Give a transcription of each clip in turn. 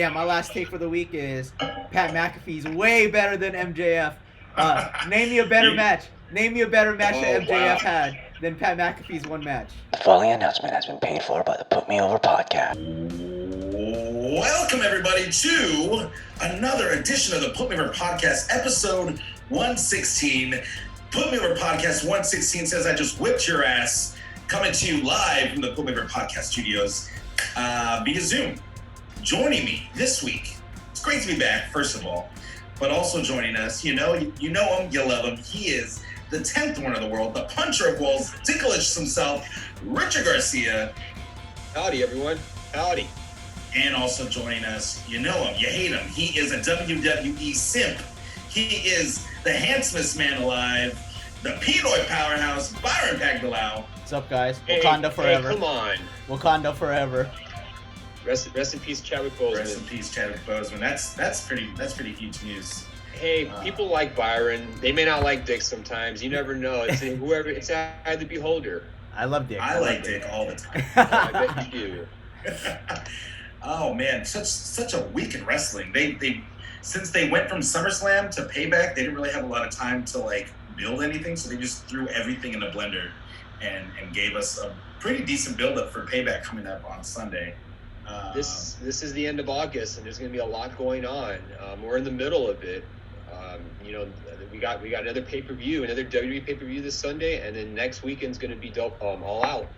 Yeah, my last take for the week is Pat McAfee's way better than MJF. Name me a better match. Name me a better match that MJF had than Pat McAfee's one match. The following announcement has been paid for by the Put Me Over podcast. Welcome, everybody, to another edition of the Put Me Over podcast, episode 116. Put Me Over podcast 116 says I just whipped your ass, coming to you live from the Put Me Over podcast studios via Zoom. Joining me this week, it's great to be back, first of all, but also joining us, you know him, you love him. He is the 10th one in the world, the puncher of walls, Ticklish himself, Richard Garcia. Howdy, everyone. Howdy. And also joining us, you know him, you hate him. He is a WWE simp. He is the handsomest man alive, the Pinoy powerhouse, Byron Pagbilao. What's up, guys? Wakanda forever. Hey, come on. Wakanda forever. Rest in peace, Chadwick Boseman. Rest in peace, Chadwick Boseman. That's pretty huge news. Hey, people like Byron. They may not like Dick sometimes. You never know. It's whoever. It's eye of the beholder. I love Dick. I like Dick all the time. I bet you do. Oh man, such a week in wrestling. They since they went from SummerSlam to Payback, they didn't really have a lot of time to like build anything, so they just threw everything in a blender and gave us a pretty decent build-up for Payback coming up on Sunday. This is the end of August, and there's going to be a lot going on. We're in the middle of it. We got another pay-per-view, another WWE pay-per-view this Sunday, and then next weekend's going to be All Out.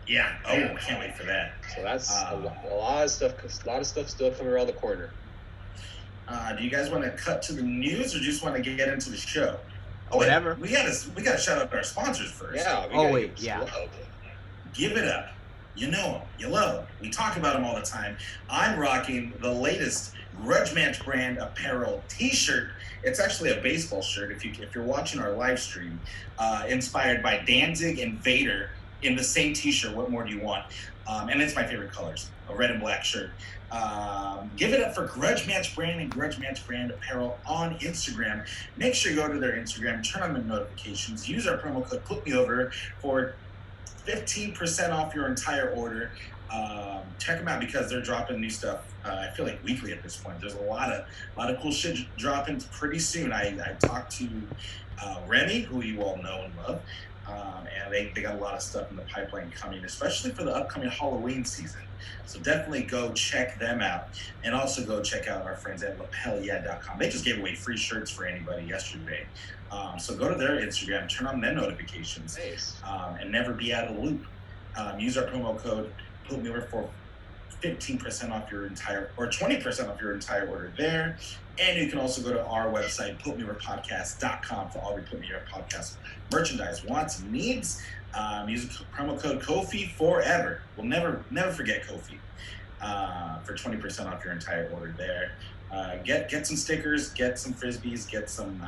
Yeah. Oh, can't wait for that. So that's a lot of stuff. A lot of stuff still coming around the corner. Do you guys want to cut to the news, or just want to get into the show? Whatever. We gotta shout out our sponsors first. Yeah. Give it up. You know them. You love them. We talk about them all the time. I'm rocking the latest Grudge Match brand apparel T-shirt. It's actually a baseball shirt. If you're watching our live stream, inspired by Danzig and Vader in the same T-shirt. What more do you want? And it's my favorite colors, a red and black shirt. Give it up for Grudge Match brand and Grudge Match brand apparel on Instagram. Make sure you go to their Instagram, turn on the notifications, use our promo code PutMeOver for 15% off your entire order. Check them out because they're dropping new stuff. I feel like weekly at this point. There's a lot of cool shit dropping pretty soon. I talked to Remy, who you all know and love, and they got a lot of stuff in the pipeline coming, especially for the upcoming Halloween season. So definitely go check them out, and also go check out our friends at lapellia.com. They just gave away free shirts for anybody yesterday. So go to their Instagram, turn on their notifications, and never be out of the loop. Use our promo code PutMeOver for 15% off your entire, or 20% off your entire order there. And you can also go to our website, PutMeOverPodcast.com, for all your Put Me Over podcast merchandise wants and needs. Use the promo code Kofi forever. We'll never forget Kofi for 20% off your entire order there. Get some stickers, get some frisbees, get some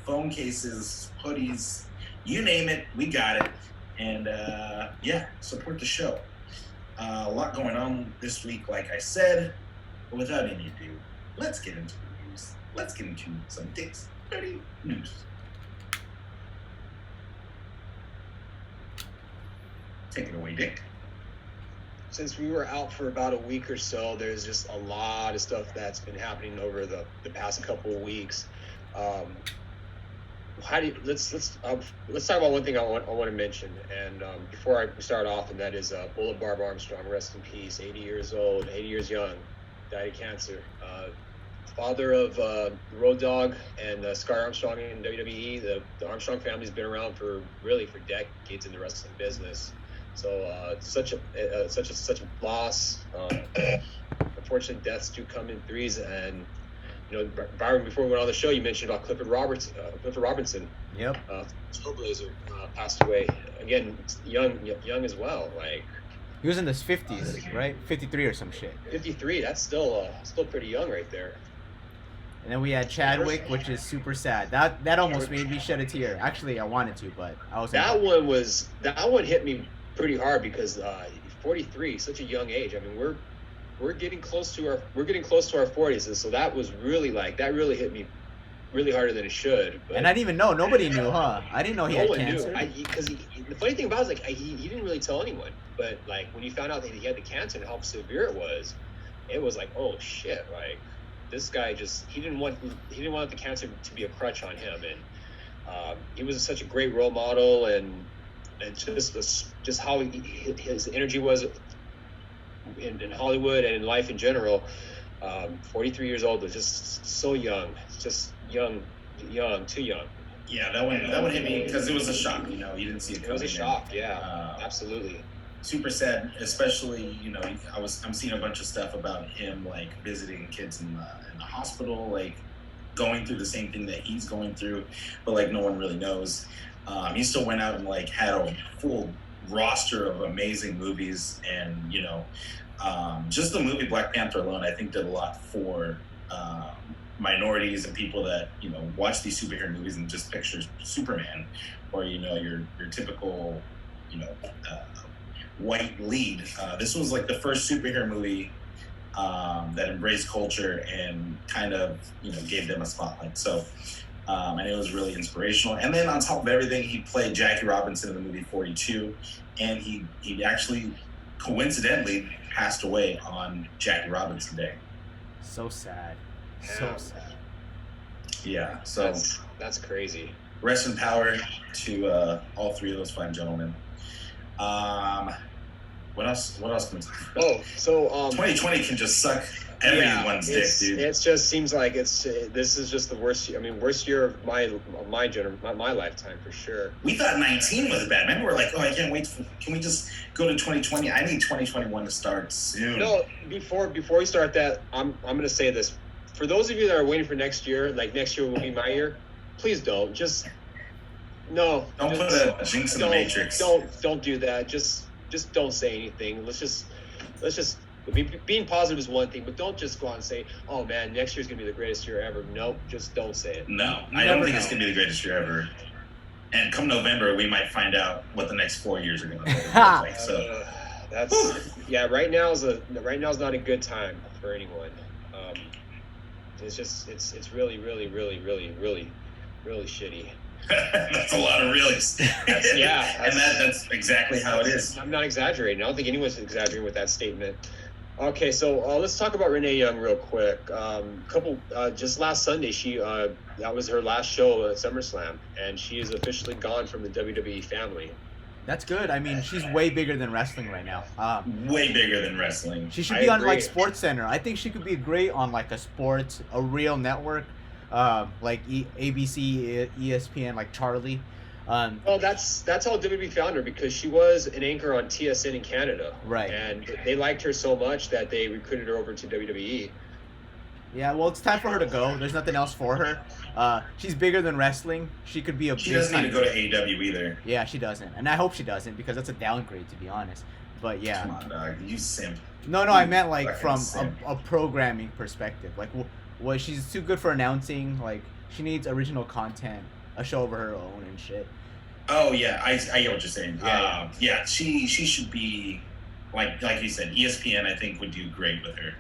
phone cases, hoodies, you name it, we got it. And support the show. A lot going on this week, like I said, but without any ado, let's get into the news. Let's get into some Dick's Dirty News. Take it away, Dick. Since we were out for about a week or so, there's just a lot of stuff that's been happening over the past couple of weeks. Let's talk about one thing I want to mention, and before I start off, and that is Bullet Barb Armstrong, rest in peace, 80 years old, 80 years young, died of cancer. Father of Road Dogg and Scar Armstrong in WWE. The Armstrong family's been around for decades in the wrestling business. So such a loss. Unfortunately, deaths do come in threes, and Byron, before we went on the show, you mentioned about Clifford Robinson. Yep. Trailblazer passed away again, young as well. Like He was in his 50s, right? 53 or some shit. 53. That's still pretty young right there. And then we had Chadwick, which is super sad. That almost made me shed a tear. Actually, I wanted to, but I was. That one hit me pretty hard because 43, such a young age. I mean, we're getting close to our 40s, and so that really hit me really harder than it should. But and I didn't even know. Nobody knew, huh? I didn't know he had cancer. Because the funny thing about it is, he didn't really tell anyone. But like when you found out that he had the cancer and how severe it was, it was like, oh shit, like this guy he didn't want the cancer to be a crutch on him, and he was such a great role model, and just how his energy was in Hollywood and in life in general. 43 years old, but just so young, just young, too young. Yeah, that one hit me because it was a shock. You didn't see it coming. It was a shock. Yeah, absolutely. Super sad, especially I'm seeing a bunch of stuff about him like visiting kids in the hospital, like going through the same thing that he's going through, but like no one really knows. He still went out and like had a full roster of amazing movies, and just the movie Black Panther alone, I think, did a lot for minorities and people that watch these superhero movies and just picture Superman or your typical white lead. This was like the first superhero movie that embraced culture and kind of gave them a spotlight. So and it was really inspirational. And then on top of everything, he played Jackie Robinson in the movie 42, and he actually coincidentally passed away on Jackie Robinson Day. So sad. So sad. Yeah, so that's crazy. Rest in power to all three of those fine gentlemen. What else can we talk about? Oh, so 2020 can just suck everyone's dick, dude. It just seems like this is just the worst. I mean, worst year of my lifetime for sure. We thought 19 was bad. Remember, we're like, oh, I can't wait. Can we just go to 2020? I need 2021 to start soon. No, before we start that, I'm gonna say this. For those of you that are waiting for next year, like next year will be my year, please don't. Just no. Don't put a jinx in the matrix. Don't do that. Just don't say anything. Let's just being positive is one thing, but don't just go out and say, oh man, next year's gonna be the greatest year ever. Nope, just don't say it. No, I don't think it's gonna be the greatest year ever. And come November, we might find out what the next 4 years are gonna look like. So right now is not a good time for anyone. It's really, really, really, really, really, really shitty. That's a lot of reallys. That's exactly how it is. I'm not exaggerating. I don't think anyone's exaggerating with that statement. Okay, so let's talk about Renee Young real quick. Just last Sunday, that was her last show at SummerSlam, and she is officially gone from the WWE family. That's good. I mean, she's way bigger than wrestling right now. Way bigger than wrestling. She should be on like Sports Center. I think she could be great on like a real network, like ABC, ESPN, like Charlie. Well, that's how WWE found her, because she was an anchor on TSN in Canada. Right. And they liked her so much that they recruited her over to WWE. Yeah, well, it's time for her to go. There's nothing else for her. She's bigger than wrestling. She could be She doesn't need to go to AEW either. Yeah, she doesn't. And I hope she doesn't, because that's a downgrade, to be honest. But yeah. Come on, dog. You simp. No, I meant like from a programming perspective. Like, well, she's too good for announcing. Like, she needs original content, a show of her own and shit. Oh, yeah. I get what you're saying. Yeah. She should be, like you said, ESPN, I think, would do great with her.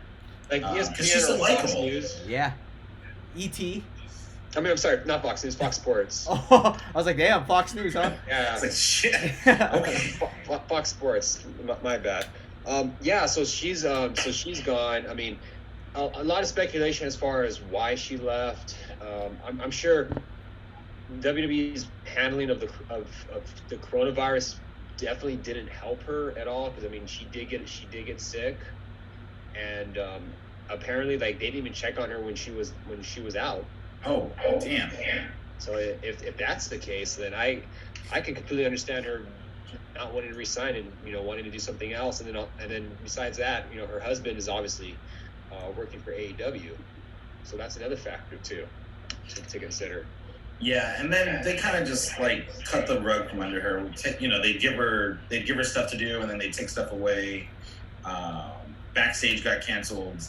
Like ESPN, because she's so likable. Yeah. E.T. I mean, I'm sorry, not Fox News, Fox Sports. Oh, I was like, damn, Fox News, huh? Yeah. It's like, shit. Okay. Fox Sports, my bad. So she's gone. I mean, a lot of speculation as far as why she left. I'm sure WWE's handling of the coronavirus definitely didn't help her at all, because I mean, she did get sick, and apparently, like, they didn't even check on her when she was out. Oh, damn. So if that's the case, then I can completely understand her not wanting to resign and wanting to do something else, and then besides that, her husband is obviously working for AEW, so that's another factor too to consider. Yeah, and then they kind of just like cut the rug from under her. They'd give her stuff to do, and then they'd take stuff away. Backstage got canceled.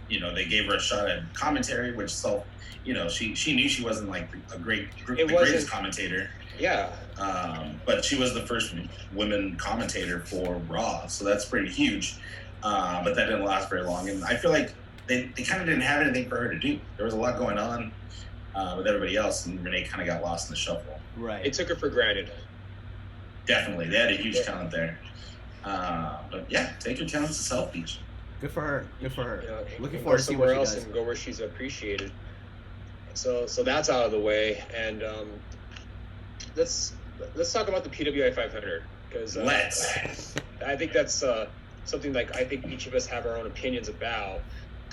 They gave her a shot at commentary, which she knew she wasn't like the greatest commentator. Yeah. But she was the first women commentator for Raw, so that's pretty huge. But that didn't last very long, and I feel like they kind of didn't have anything for her to do. There was a lot going on with everybody else, and Renee kind of got lost in the shuffle. Right. They took her for granted. Definitely, they had a huge talent there. But yeah, take your talents to South Beach. Good for her. Good for her. You know, Looking and forward go to see somewhere what she else does. and go where she's appreciated. So that's out of the way, and let's talk about the PWI 500 because Let's. I think that's something like I think each of us have our own opinions about.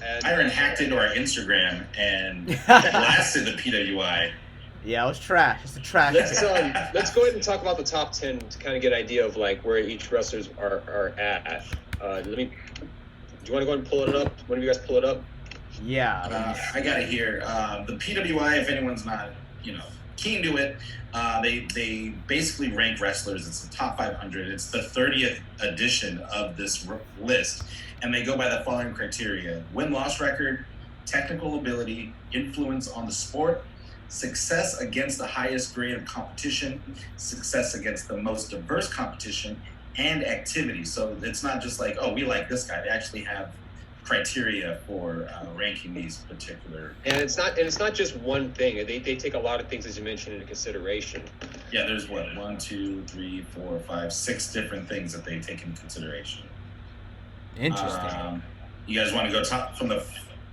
And Iron hacked into our Instagram and blasted the PWI. Yeah, it was trash. It's a trash. let's go ahead and talk about the top 10 to kind of get an idea of like where each wrestlers are at. Do you want to go ahead and pull it up? One of you guys pull it up? Yeah. I got it here. The PWI, if anyone's not, keen to it, they basically rank wrestlers. It's the top 500. It's the 30th edition of this list, and they go by the following criteria: win-loss record, technical ability, influence on the sport, success against the highest grade of competition, success against the most diverse competition, and activity. So it's not just like, oh, we like this guy. They actually have criteria for ranking these particular. And it's not just one thing. They take a lot of things, as you mentioned, into consideration. Yeah, there's 1, 2, 3, 4, 5, 6 different things that they take into consideration. Interesting. You guys want to go top from the?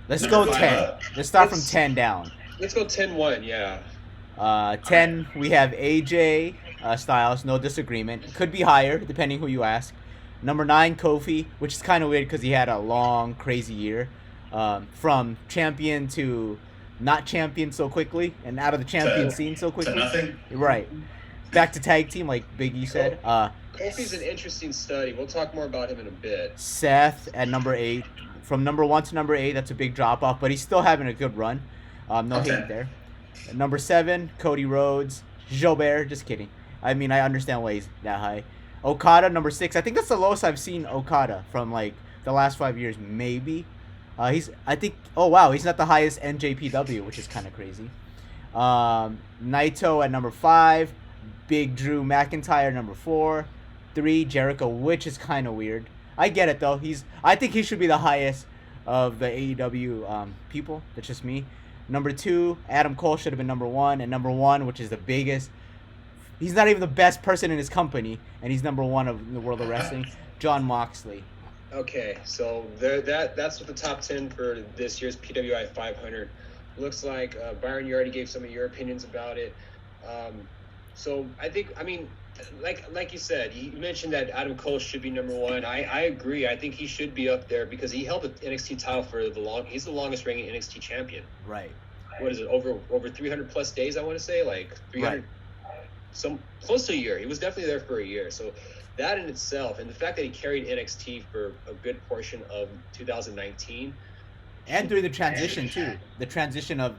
Let's go 5 10. up? Let's start from 10 down. Let's go 10-1, yeah. 10, we have AJ Styles, no disagreement. Could be higher, depending who you ask. Number 9, Kofi, which is kind of weird because he had a long, crazy year. From champion to not champion so quickly, and out of the champion scene so quickly. To nothing? Right. Back to tag team, like Big E said. Kofi's an interesting study. We'll talk more about him in a bit. Seth at number 8. From number 1 to number 8, that's a big drop off, but he's still having a good run. No hate there. At number 7, Cody Rhodes. Jobert, just kidding. I mean, I understand why he's that high. Okada, number 6. I think that's the lowest I've seen Okada from like the last 5 years, maybe. He's not the highest NJPW, which is kind of crazy. Naito at number 5. Big Drew McIntyre, number 4. 3, Jericho, which is kind of weird. I get it though. I think he should be the highest of the AEW people. That's just me. Number 2, Adam Cole should have been number 1, and number 1, which is the biggest. He's not even the best person in his company, and he's number 1 in the world of wrestling. John Moxley. Okay, so that's what the top 10 for this year's PWI 500 looks like. Byron, you already gave some of your opinions about it. So I think, I mean, like you said, you mentioned that Adam Cole should be number 1. I agree. I think he should be up there because he held the NXT title for he's the longest reigning NXT champion. Right. What is it, over 300 plus days, I want to say, like 300, right. Some close to a year. He was definitely there for a year. So that in itself, and the fact that he carried NXT for a good portion of 2019. And during the transition too. The transition of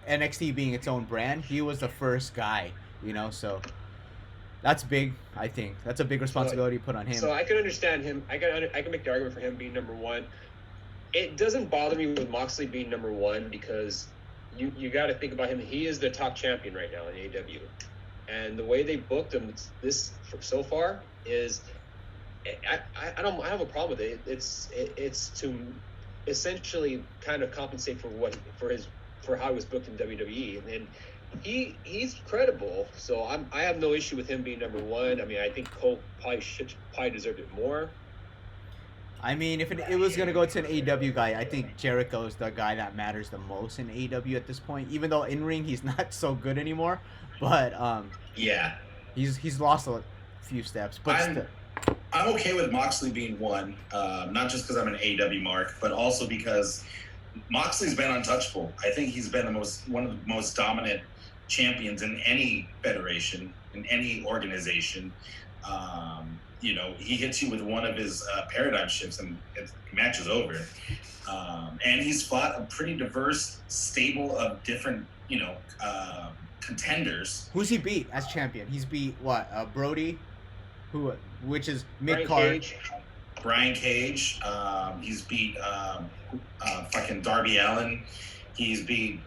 NXT being its own brand, he was the first guy, so that's big, I think. That's a big responsibility put on him. So I can understand him. I can make the argument for him being number 1. It doesn't bother me with Moxley being number 1 because you got to think about him. He is the top champion right now in AEW. And the way they booked him so far is, I don't have a problem with it. It's to essentially kind of compensate for how he was booked in WWE, and he's credible. So I have no issue with him being number 1. I mean, I think Cole probably deserved it more. I mean, if it was going to go to an AEW guy, I think Jericho is the guy that matters the most in AEW at this point. Even though in ring he's not so good anymore, but yeah, he's lost a few steps. But I'm okay with Moxley being 1, not just because I'm an AEW mark, but also because Moxley's been untouchable. I think he's been one of the most dominant champions in any federation, in any organization. He hits you with one of his paradigm shifts and the match is over. And he's fought a pretty diverse stable of different, contenders. Who's he beat as champion? He's beat what? Brody, which is mid-card. Brian Cage. He's beat fucking Darby Allin. He's beat.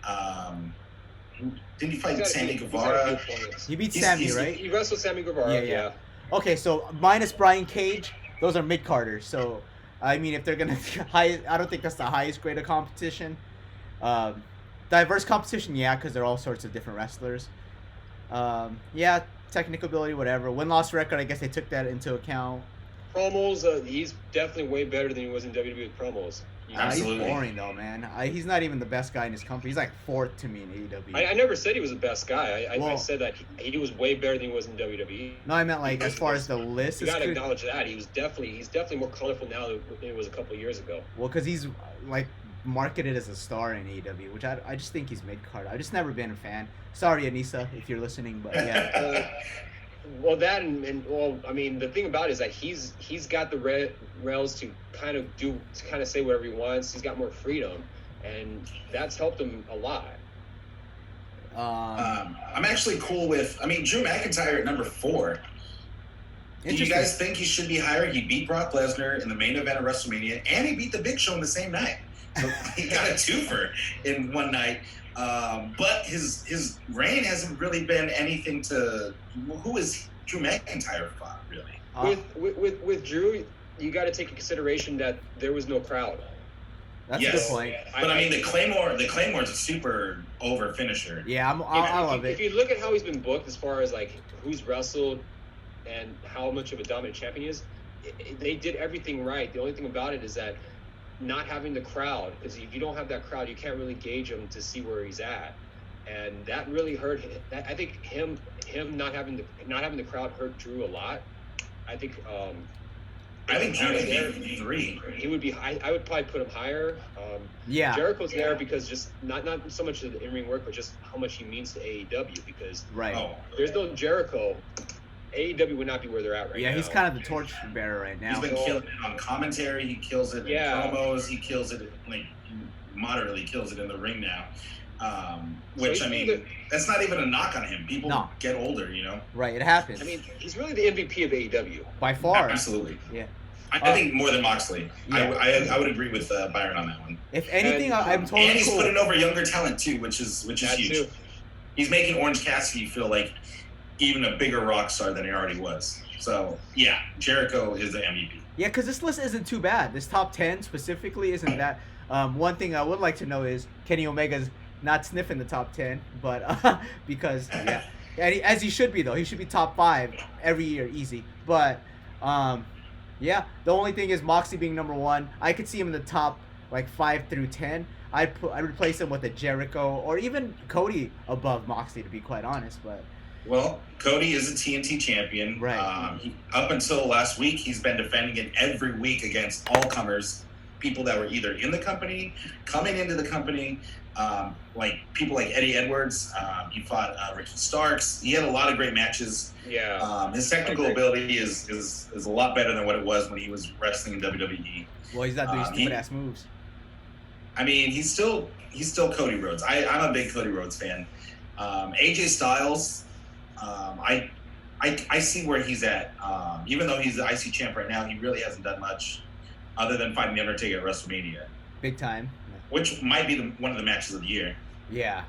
Didn't he fight Sammy Guevara? He beat Sammy, right? He wrestled Sammy Guevara. Yeah. Okay, so minus Brian Cage, those are mid-carders. So, I mean, if they're going to I don't think that's the highest grade of competition. Diverse competition, yeah, because they're all sorts of different wrestlers. Technical ability, whatever. Win-loss record, I guess they took that into account. Promos, he's definitely way better than he was in WWE with promos. Absolutely. He's boring though, man. He's not even the best guy in his company. He's like 4th to me in AEW. I never said he was the best guy. I Well, said that he was way better than he was in WWE. No, I meant like as far as the list You is. gotta acknowledge that he's definitely more colorful now than he was a couple of years ago. Well, because he's like marketed as a star in AEW, which I just think he's mid card. I've just never been a fan. Sorry, Anissa, if you're listening, but yeah. Well, that and well, I mean, the thing about it is that he's got the rails to kind of say whatever he wants. He's got more freedom, and that's helped him a lot. I'm actually cool with. I mean, Drew McIntyre at number 4. Do you guys think he should be higher? He beat Brock Lesnar in the main event of WrestleMania, and he beat the Big Show in the same night. So he got a twofer in one night. But his reign hasn't really been anything to. Who is Drew McIntyre fought really? With Drew, you got to take into consideration that there was no crowd. That's a good point. But I mean, the Claymore's a super over finisher. Yeah, I love it. If you look at how he's been booked as far as like who's wrestled and how much of a dominant champion he is, they did everything right. The only thing about it is that not having the crowd, because if you don't have that crowd, you can't really gauge him to see where he's at, and that really hurt him. I think him not having the crowd hurt Drew a lot. I think Drew would be 3. He would be. I would probably put him higher. Yeah. Jericho's there because just not so much of the in-ring work, but just how much he means to AEW. Because there's no Jericho, AEW would not be where they're at right now. Yeah, he's kind of the torch bearer right now. He's been killing it on commentary. He kills it in promos. He kills it moderately kills it in the ring now. Which I mean, that's not even a knock on him. People get older, you know. Right, it happens. I mean, he's really the MVP of AEW by far. Absolutely. Yeah. I think more than Moxley. Yeah. I would agree with Byron on that one. If anything, I'm totally and he's cool. putting over younger talent too, which is huge. Too. He's making Orange Cassidy feel like even a bigger rock star than he already was. So yeah, Jericho is the MVP. Yeah, because this list isn't too bad. This top 10 specifically isn't that. One thing I would like to know is Kenny Omega's not sniffing the top 10, but because and as he should be though, he should be top 5 every year, easy. But yeah, the only thing is Moxley being number 1. I could see him in the top like 5 through 10. I'd replace him with a Jericho or even Cody above Moxley, to be quite honest. But well, Cody is a TNT champion. Right. Up until last week, he's been defending it every week against all comers, people that were either in the company, coming into the company, like people like Eddie Edwards. He fought Ricky Starks. He had a lot of great matches. Yeah. His technical ability is a lot better than what it was when he was wrestling in WWE. Well, he's not doing stupid ass moves. I mean, he's still Cody Rhodes. I'm a big Cody Rhodes fan. AJ Styles, I see where he's at. Even though he's the IC champ right now, he really hasn't done much other than fighting The Undertaker at WrestleMania. Big time. Which might be one of the matches of the year. Yeah.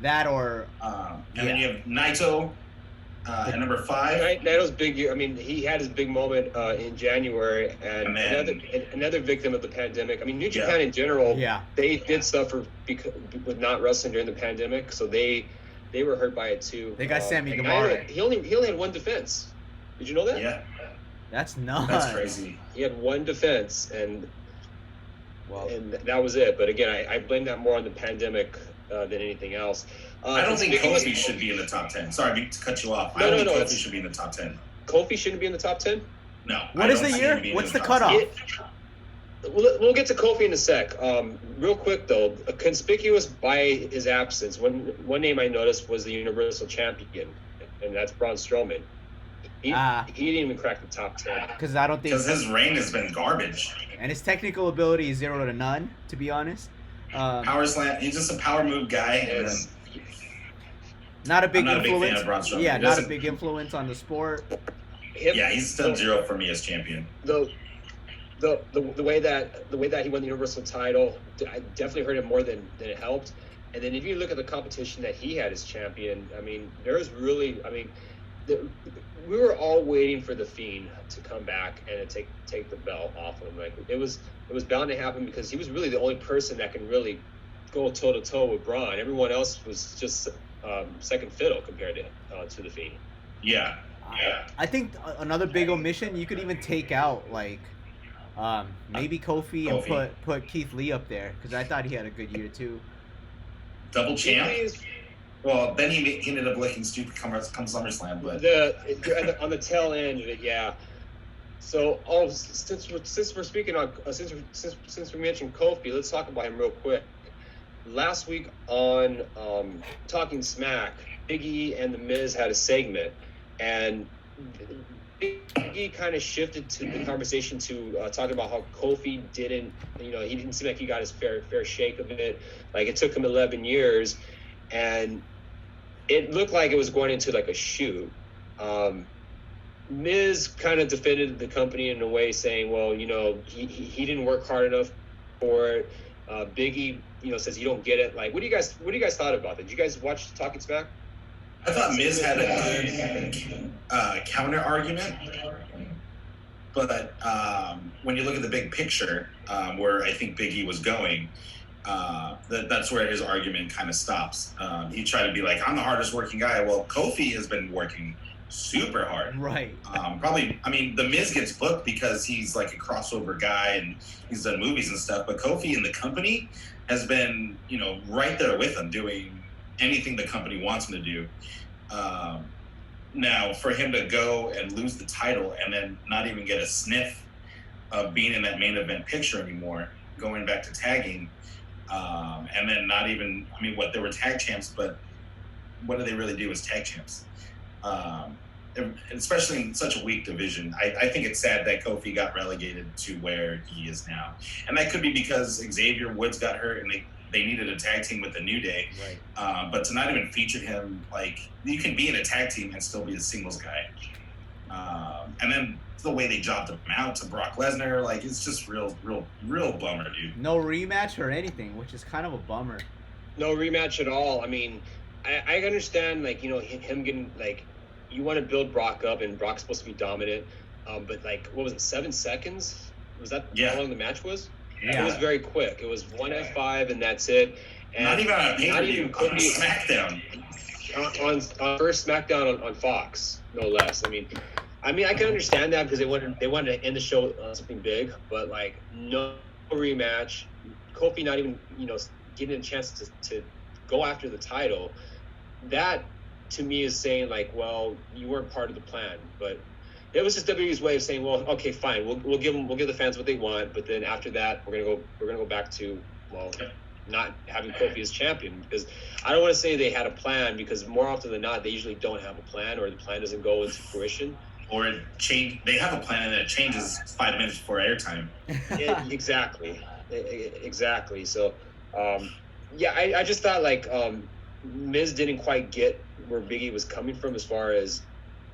That or... and then you have Naito at number 5. Naito's big year. I mean, he had his big moment in January, and another victim of the pandemic. I mean, New Japan in general, they did suffer with not wrestling during the pandemic, so they were hurt by it too. They got Sammy Guevara. He only had one defense. Did you know that? Yeah. That's nuts. That's crazy. He had one defense, and that was it. But again, I blame that more on the pandemic than anything else. I don't think Kofi should be in the top 10. Sorry to cut you off. I don't think Kofi should be in the top 10. Kofi shouldn't be in the top 10? No. What is the year? What's the cutoff? We'll get to Kofi in a sec. Real quick, though, conspicuous by his absence, one name I noticed was the Universal Champion, and that's Braun Strowman. He didn't even crack the top 10. Because I don't think... Because his reign has been garbage. And his technical ability is 0 to none, to be honest. Power slam. He's just a power move guy. Not a big I'm not influence. a big fan of Braun Strowman. Yeah, not a big influence on the sport. He's done 0 for me as champion. The way that he won the Universal title, I definitely hurt him more than it helped. And then if you look at the competition that he had as champion, I mean, we were all waiting for the Fiend to come back and to take the belt off him. Like it was bound to happen because he was really the only person that can really go toe to toe with Braun. Everyone else was just second fiddle compared to the Fiend. Yeah. I think another big omission, you could even take out like maybe Kofi and put Keith Lee up there because I thought he had a good year too. Double champ. Well, then he ended up looking stupid come SummerSlam, but on the tail end of it, yeah. So, since we're speaking on since we mentioned Kofi, let's talk about him real quick. Last week on Talking Smack, Big E and The Miz had a segment, and Big E kind of shifted to the conversation to talking about how Kofi didn't seem like he got his fair shake of it. Like, it took him 11 years, and it looked like it was going into like a shoot. Miz kind of defended the company in a way, saying, well, he didn't work hard enough for it. Big E, says you don't get it. Like, what do you guys thought about that? Did you guys watch Talking Smack? I thought Miz had a good counter argument, but when you look at the big picture, where I think Big E was going, that's where his argument kind of stops. He tried to be like, I'm the hardest working guy. Well, Kofi has been working super hard. Right. Probably, The Miz gets booked because he's like a crossover guy and he's done movies and stuff, but Kofi in the company has been, right there with him doing anything the company wants him to do. Now, for him to go and lose the title and then not even get a sniff of being in that main event picture anymore, going back to tagging, and then not even, they were tag champs, but what do they really do as tag champs? Especially in such a weak division, I think it's sad that Kofi got relegated to where he is now. And that could be because Xavier Woods got hurt and they needed a tag team with the New Day. Right. But to not even feature him, like, you can be in a tag team and still be a singles guy. And then the way they dropped him out to Brock Lesnar, like, it's just real bummer, dude. No rematch or anything, which is kind of a bummer. No rematch at all. I understand, like, him getting, like, you want to build Brock up, and Brock's supposed to be dominant. But, like, what was it, 7 seconds? Was that how long the match was? Yeah. It was very quick. It was 1 F5, and that's it. And not even on a pay-per-view, on SmackDown. On first SmackDown on Fox, no less. I can understand that because they wanted to end the show on something big, but, like, no rematch. Kofi not even, getting a chance to go after the title. That, to me, is saying, like, well, you weren't part of the plan. But it was just WWE's way of saying, well, okay, fine, we'll give the fans what they want, but then after that, we're gonna go back to, well, not having Kofi as champion, because I don't want to say they had a plan, because more often than not, they usually don't have a plan, or the plan doesn't go into fruition. Or they have a plan and then it changes 5 minutes before airtime. Exactly. So, I just thought, like, Miz didn't quite get where Big E was coming from as far as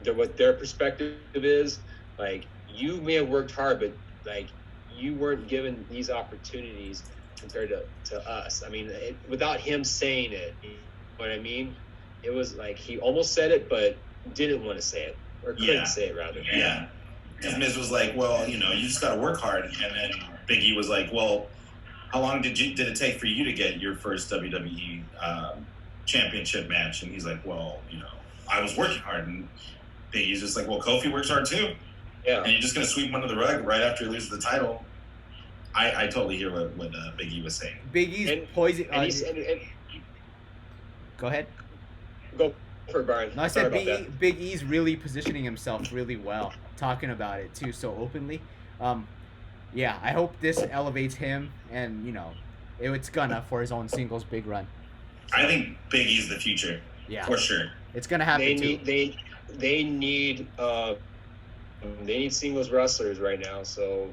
what their perspective is. Like, you may have worked hard, but, like, you weren't given these opportunities compared to us. Without him saying it, you know what I mean? It was like he almost said it, but didn't want to say it, or couldn't say it, rather. Yeah. Because Miz was like, well, you just got to work hard. And then Big E was like, well, how long did it take for you to get your first WWE championship match? And he's like, well, I was working hard. And Big E's just like, well, Kofi works hard too. Yeah. And you're just going to sweep him under the rug right after he loses the title. I totally hear what Big E was saying. Big E's poison. Go ahead. Go for it, Brian. No, I said Big E's really positioning himself really well, talking about it too so openly. I hope this elevates him, and it's gonna for his own singles big run. I think Big E's the future. Yeah, for sure. It's gonna happen They need singles wrestlers right now. So,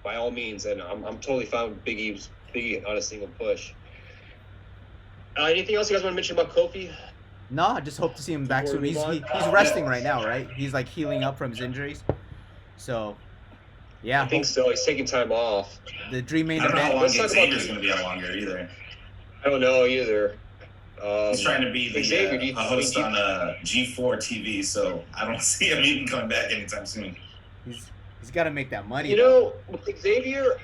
by all means, and I'm totally fine with Big E on a single push. Anything else you guys want to mention about Kofi? No, I just hope to see him back soon. He's resting right now, right? He's like healing up from his injuries. So, yeah. I think so. He's taking time off. The dream main event. I don't know how long Xavier's going to be out longer either. I don't know either. He's trying to be the host on G4 TV, so I don't see him even coming back anytime soon. He's got to make that money. With Xavier,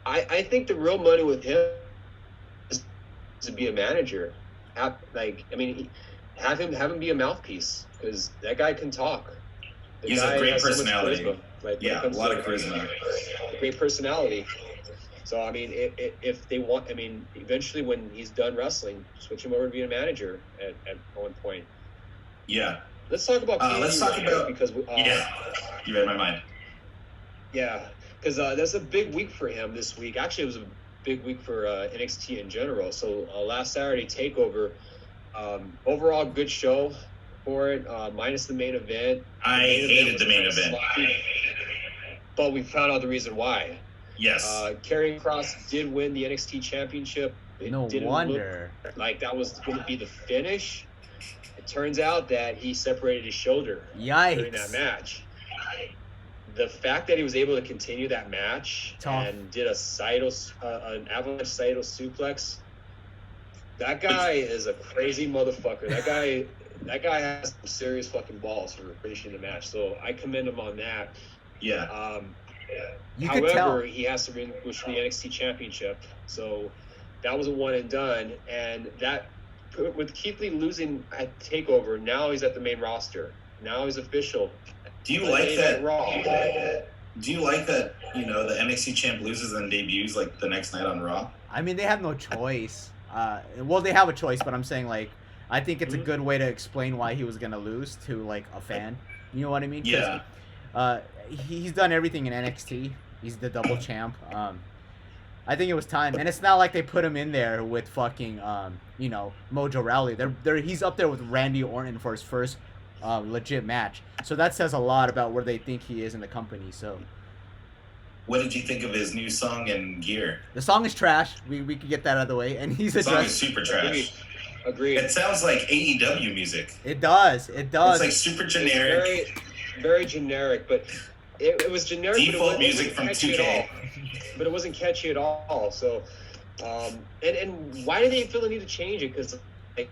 I think the real money with him is to be a manager. Have him be a mouthpiece, because that guy can talk. The He's guy a great has so much personality. charisma. Like, when it Yeah, a comes lot to of charisma. great personality. So I mean, if they want, I mean, eventually when he's done wrestling, switch him over to being a manager at one point. Yeah. Let's talk about PNG Let's talk about because yeah. You read my mind. yeah, because that's a big week for him this week. Actually, it was a big week for NXT in general. So last Saturday Takeover, overall good show for it, minus the main event. I hated the main event. But we found out the reason why. Yes. Karrion Kross did win the NXT Championship. It No didn't wonder. look like that was going to be the finish. It turns out that he separated his shoulder during that Yikes. match. The fact that he was able to continue that match and did an avalanche Saito suplex, that guy is a crazy motherfucker. That guy has some serious fucking balls for finishing the match. So I commend him on that. Yeah. You could tell. However, he has to relinquish the NXT Championship. So that was a one and done. And that, with Keith Lee losing at TakeOver, now he's at the main roster. Now he's official. Do you like that? Raw. Do you like that? You know, the NXT champ loses and debuts like the next night on Raw. I mean, they have no choice. Well, they have a choice, but I'm saying, like, I think it's a good way to explain why he was gonna lose to, like, a fan. You know what I mean? 'Cause, Yeah. He's done everything in NXT. He's the double champ. I think it was time, and it's not like they put him in there with fucking you know, Mojo Rawley. He's up there with Randy Orton for his first legit match. So that says a lot about where they think he is in the company. So What did you think of his new song and gear? the song is trash. We could get that out of the way, and he's The song is addressed. super trash. Agreed. It sounds like AEW music. It does. It does. It's like super generic. Very, very generic, but it was generic. Default but music from 2K. But it wasn't catchy at all. So, and why did they feel the need to change it? Because like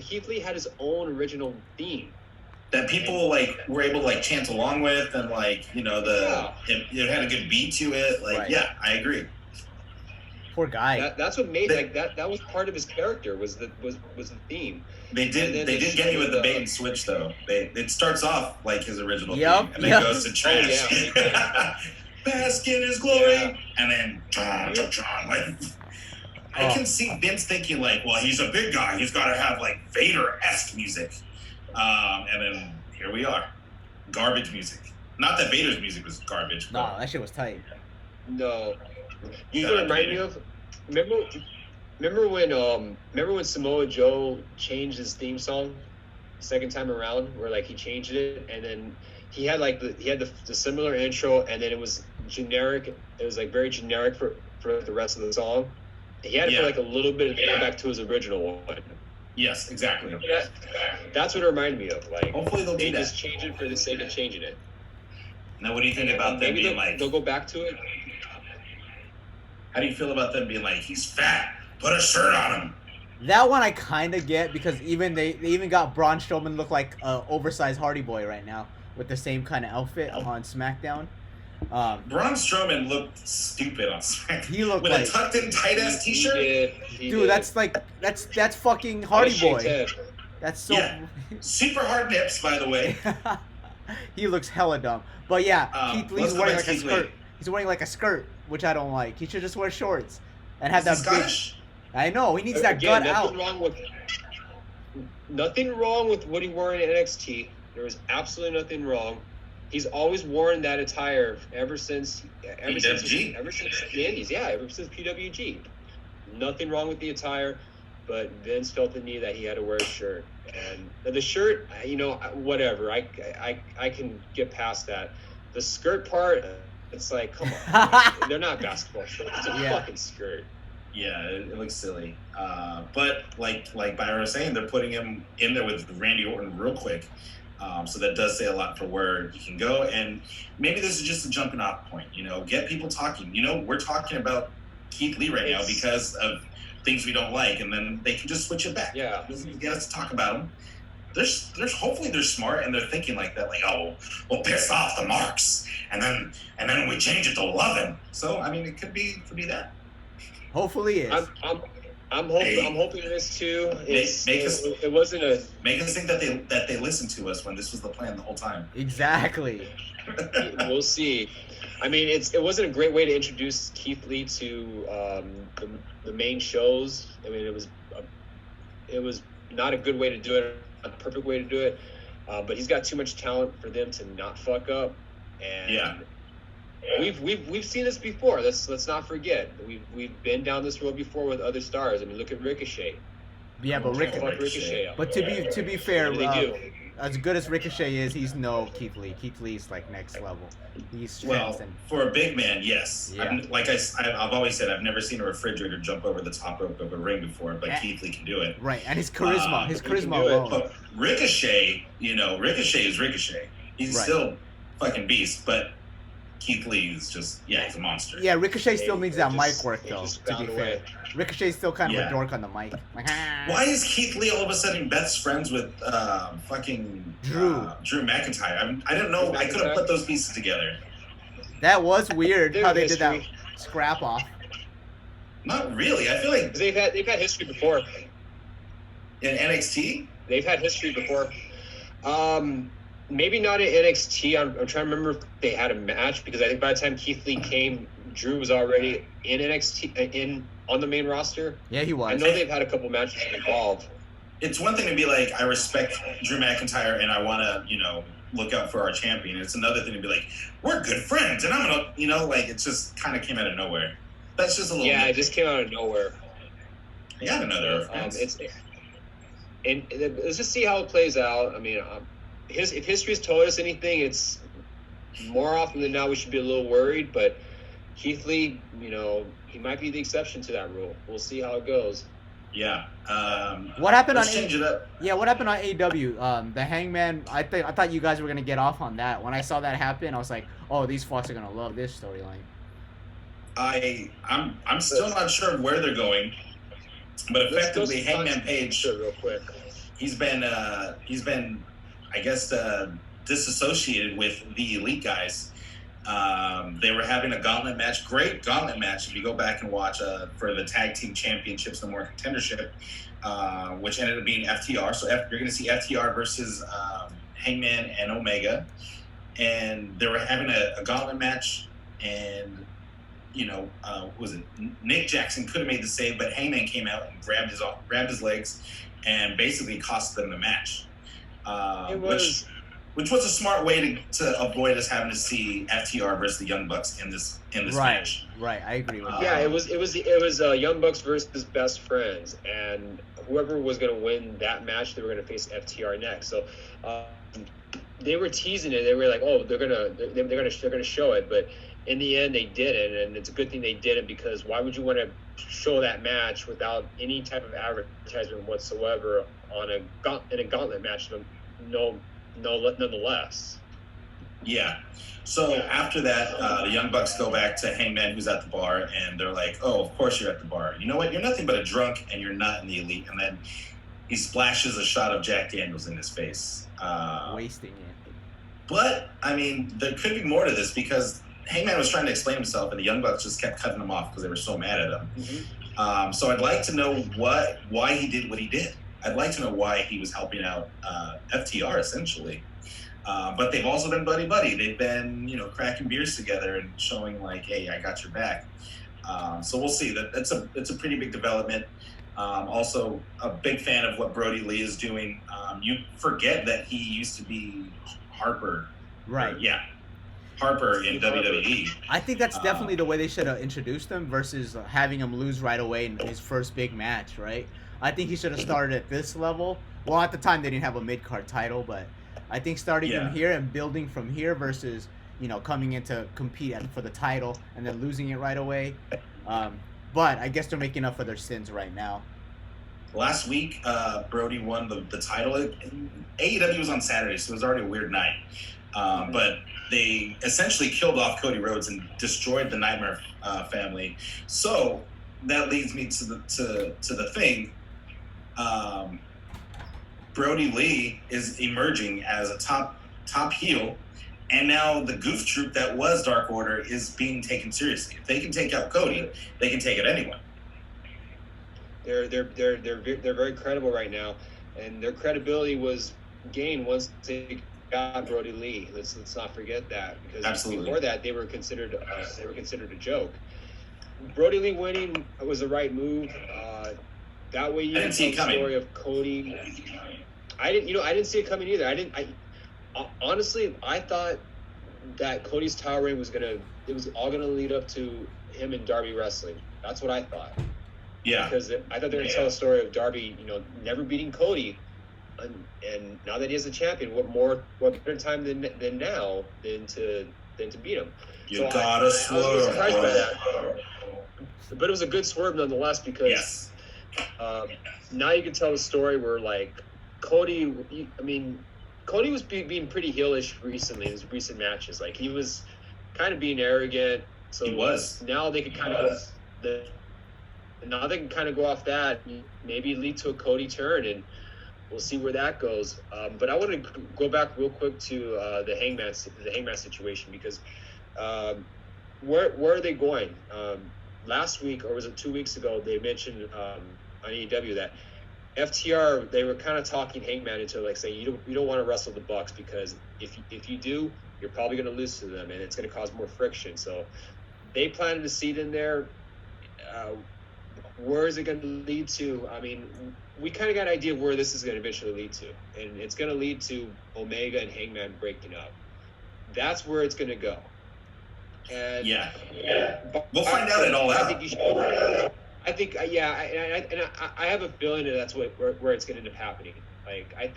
Keith Lee had his own original theme That people like were able to like chant along with, and like, you know, it had a good beat to it. Like, Right. yeah, I agree. Poor guy. That's what made that was part of his character was the theme. They did get me with the bait and switch though. It starts off like his original Yep, theme, and then goes to trash. Bask in his glory, and then like. I can see Vince thinking like, well, he's a big guy, he's got to have like Vader-esque music, and then here we are, garbage music. Not that Vader's music was garbage. No, that shit was tight. No, you know what it reminded me of? Remember when Samoa Joe changed his theme song second time around, where like he changed it, and then he had like the similar intro, and then it was generic. It was like very generic for the rest of the song. He had to put like a little bit of throwback to his original one. Yes, exactly. That's what it reminded me of. Like, hopefully they'll do that. Just change it for the sake of changing it. Now, what do you think about them being like? They'll go back to it. How do you feel about them being like, he's fat, put a shirt on him? That one I kind of get, because even they even got Braun Strowman look like an oversized Hardy Boy right now with the same kind of outfit on SmackDown. Braun Strowman looked stupid on SmackDown. He looked with like a tucked in tight ass t-shirt. He dude, did. that's fucking Hardy Boy. That's so. Yeah. Super hard nips, by the way. He looks hella dumb. But yeah, Keith Lee's wearing like a Keith skirt. Lee. He's wearing like a skirt, which I don't like. He should just wear shorts and have He's that big. Scottish. I know he needs that gut out. Nothing wrong with what he wore in NXT. There was absolutely nothing wrong. He's always worn that attire ever since the Indies. Yeah, ever since PWG. Nothing wrong with the attire, but Vince felt the need that he had to wear a shirt. And the shirt, you know, whatever. I can get past that. The skirt part, it's like, come on, they're not basketball shorts. It's a fucking skirt. Yeah, it looks silly. But like Byron was saying, they're putting him in there with Randy Orton real quick. So that does say a lot for where he can go. And maybe this is just a jumping off point, you know, get people talking. You know, we're talking about Keith Lee right now because of things we don't like, and then they can just switch it back. Yeah. Get us to talk about them. There's hopefully they're smart and they're thinking like that, like, oh, we'll piss off the marks, and then we change it to love him. So I mean, it could be that. Hopefully it is. I'm hoping it is too. It wasn't a. Make us think that they listened to us when this was the plan the whole time. Exactly. We'll see. I mean, it wasn't a great way to introduce Keith Lee to the main shows. I mean, it was not a good way to do it, a perfect way to do it. But he's got too much talent for them to not fuck up. And yeah. We've seen this before. Let's not forget. We've been down this road before with other stars. I mean, look at Ricochet. Yeah, but Ricochet up. But to be fair, do? As good as Ricochet is, he's no Keith Lee. Keith Lee's like next level. He's for a big man, yes. Yeah. I've always said I've never seen a refrigerator jump over the top rope of a ring before, but Keith Lee can do it. Right, and his charisma alone. But Ricochet, Ricochet is Ricochet. He's still fucking beast, but Keith Lee is just, he's a monster. Yeah, Ricochet still needs that mic work, though, to be fair. Ricochet's still kind of a dork on the mic. Like, why is Keith Lee all of a sudden best friends with fucking Drew McIntyre? I don't know. I couldn't put those pieces together. That was weird how they did that scrap off. Not really. I feel like they've had history before. In NXT? They've had history before. Maybe not in NXT. I'm trying to remember if they had a match, because I think by the time Keith Lee came, Drew was already in NXT on the main roster. Yeah, he was. I know they've had a couple matches involved. It's one thing to be like, I respect Drew McIntyre and I want to, look out for our champion. It's another thing to be like, we're good friends and I'm gonna, it just kind of came out of nowhere. That's just a little. Yeah, it just came out of nowhere. I got another reference. Let's just see how it plays out. I mean, if history's told us anything, it's more often than not we should be a little worried. But Keith Lee, he might be the exception to that rule. We'll see how it goes. Yeah. What happened let's change it up. Yeah, what happened on AEW? The Hangman. I thought you guys were gonna get off on that. When I saw that happen, I was like, oh, these fucks are gonna love this storyline. I'm still not sure where they're going, but effectively Hangman Page, real quick. He's been I guess disassociated with the Elite guys. They were having a gauntlet match, great gauntlet match if you go back and watch for the tag team championships, no more contendership, which ended up being FTR. So you're going to see FTR versus Hangman and Omega, and they were having a gauntlet match, and was it Nick Jackson could have made the save, but Hangman came out and grabbed his legs and basically cost them the match. Which was a smart way to avoid us having to see FTR versus the Young Bucks in this match. Right, I agree with that. Yeah, it was Young Bucks versus Best Friends, and whoever was going to win that match, they were going to face FTR next. So they were teasing it. They were like, "Oh, they're gonna show it," but in the end, they didn't, and it's a good thing they didn't, because why would you want to show that match without any type of advertisement whatsoever in a gauntlet match? Nonetheless. Yeah. So after that, the Young Bucks go back to Hangman, who's at the bar, and they're like, "Oh, of course you're at the bar. You know what? You're nothing but a drunk, and you're not in the Elite." And then he splashes a shot of Jack Daniels in his face, wasting it. But I mean, there could be more to this, because Hangman was trying to explain himself, and the Young Bucks just kept cutting him off because they were so mad at him. Mm-hmm. So I'd like to know why he did what he did. I'd like to know why he was helping out FTR, essentially. But they've also been buddy-buddy. They've been, cracking beers together and showing like, hey, I got your back. So we'll see. It's a pretty big development. Also, a big fan of what Brody Lee is doing. You forget that he used to be Harper. Right. Harper in WWE. I think that's definitely the way they should have introduced him versus having him lose right away in his first big match, right? I think he should have started at this level. Well, at the time they didn't have a mid-card title, but I think starting him here and building from here versus, coming in to compete for the title and then losing it right away. But I guess they're making up for their sins right now. Last week, Brody won the title. AEW was on Saturday, so it was already a weird night. But they essentially killed off Cody Rhodes and destroyed the Nightmare family. So that leads me to the thing. Brody Lee is emerging as a top heel, and now the goof troop that was Dark Order is being taken seriously. If they can take out Cody, they can take out anyone. They're very credible right now, and their credibility was gained once they got Brody Lee. Let's not forget that, because Absolutely. before that they were considered a joke. Brody Lee winning was the right move. That way you I didn't see it tell the coming. story of Cody. I didn't see it coming either. Honestly, I thought that Cody's title reign was all gonna lead up to him and Darby wrestling. That's what I thought. Yeah. Because I thought they were gonna tell the story of Darby, never beating Cody, and now that he is the champion, what better time than now than to beat him? You gotta I swerve. was surprised by that, but it was a good swerve nonetheless, because Yes. now you can tell the story where, like, Cody was being pretty heelish recently in his recent matches. Like, he was kind of being arrogant. So He was. now they could kind of go off that, maybe lead to a Cody turn, and we'll see where that goes. But I want to go back real quick to the Hangman situation, because where are they going? Last week, or was it 2 weeks ago, they mentioned on AEW that FTR, they were kind of talking Hangman into, like, saying you don't want to wrestle the Bucks, because if you do, you're probably going to lose to them, and it's going to cause more friction. So they planted a seed in there. Where is it going to lead to? I mean, we kind of got an idea of where this is going to eventually lead to, and it's going to lead to Omega and Hangman breaking up. That's where it's going to go. And Yeah. We'll find out it all out. I have a feeling that that's where it's going to end up happening. Like, I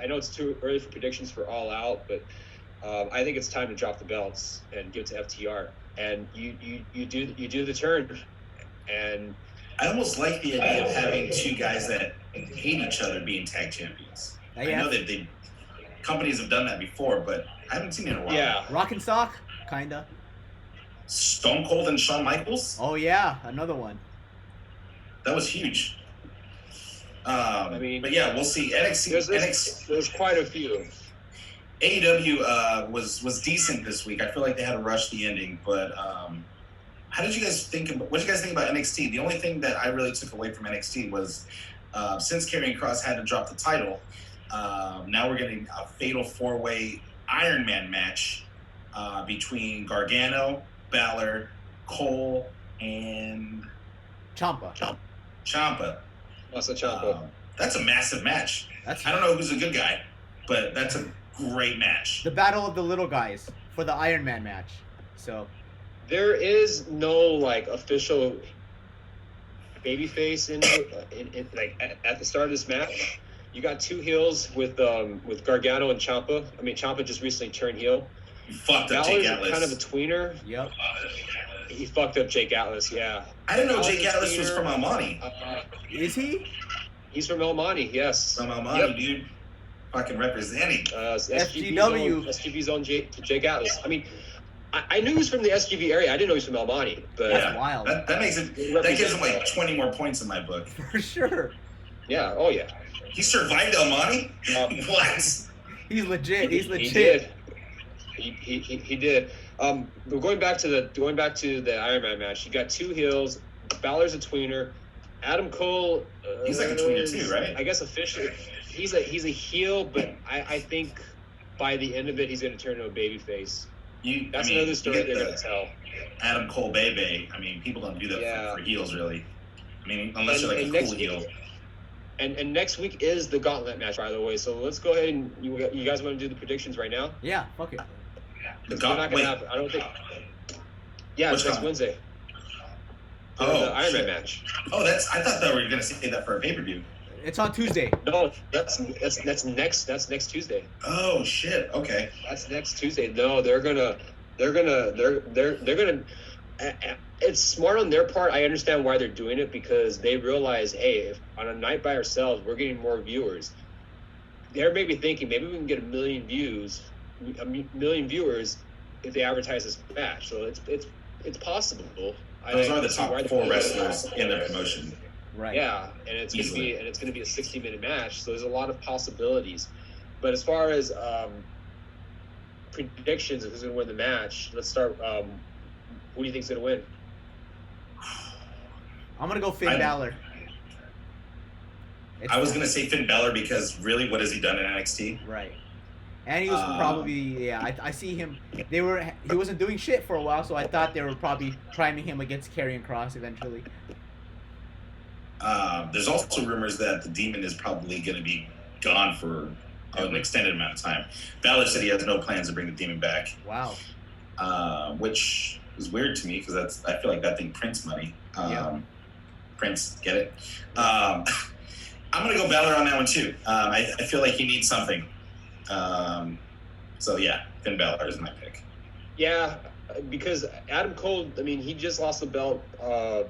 know it's too early for predictions for All Out, but I think it's time to drop the belts and give it to FTR, and you do the turn. And I almost like the idea of having two guys that hate each other being tag champions. I know that companies have done that before, but I haven't seen it in a while. Yeah. Rock and Sock, kinda. Stone Cold and Shawn Michaels? Oh yeah, another one. That was huge. I mean, but yeah, we'll see. There's quite a few. AEW was decent this week. I feel like they had to rush the ending, but what did you guys think about NXT? The only thing that I really took away from NXT was since Karrion Kross had to drop the title, now we're getting a fatal 4-way Iron Man match between Gargano, Balor, Cole, and Ciampa. Also Ciampa. That's a massive match. I don't know who's a good guy, but that's a great match. The battle of the little guys for the Iron Man match. So there is no, like, official babyface in at the start of this match. You got two heels with Gargano and Ciampa. I mean, Ciampa just recently turned heel. He fucked up Jake Atlas. Kind of a tweener. Yep. He fucked up Jake Atlas. Yeah. I didn't know Jake Atlas was from Almani. Is he? He's from Almani. Yes. From Almani, dude. Fucking representing. SGV's own Jake Atlas. I mean, I knew he was from the SGV area. I didn't know he was from Almani. But that's wild. That makes it. That gives him like 20 more points in my book. For sure. Yeah. Oh yeah. He survived Almani. What? He's legit. He's legit. He did. But going back to the Iron Man match, you got two heels. Balor's a tweener. Adam Cole. He's like a tweener too, right? I guess officially, he's a heel, but I think by the end of it, he's going to turn into a babyface. That's another story they're going to tell. Adam Cole Bebe. I mean, people don't do that for heels, really. I mean, unless you're like a cool heel. And next week is the gauntlet match, by the way. So let's go ahead and you guys want to do the predictions right now? Yeah, fuck it. The gauntlet. I don't think. Yeah, it's next Wednesday. The Iron Man match. Oh, I thought that we were gonna say that for a pay-per-view. It's on Tuesday. No, that's next Tuesday. Oh shit. Okay. That's next Tuesday. No, they're gonna. It's smart on their part. I understand why they're doing it, because they realize, hey, if on a night by ourselves we're getting more viewers. They're maybe thinking maybe we can get 1 million views, 1 million viewers if they advertise this match. So it's possible. Those are the top 4 wrestlers in their promotion. Right. Yeah, and it's gonna be a 60-minute match. So there's a lot of possibilities. But as far as predictions of who's gonna win the match, let's start. Who do you think's gonna win? I'm gonna go Finn Balor. I was gonna say Finn Balor because really, what has he done in NXT? Right. And he was probably I see him. He wasn't doing shit for a while, so I thought they were probably priming him against Karrion Kross eventually. There's also rumors that the Demon is probably going to be gone for an extended amount of time. Balor said he has no plans to bring the Demon back. Wow. Which is weird to me because I feel like that thing prints money. Prince, get it? I'm going to go Balor on that one too. I feel like he needs something. So yeah, Finn Balor is my pick. Yeah, because Adam Cole, I mean, he just lost the belt.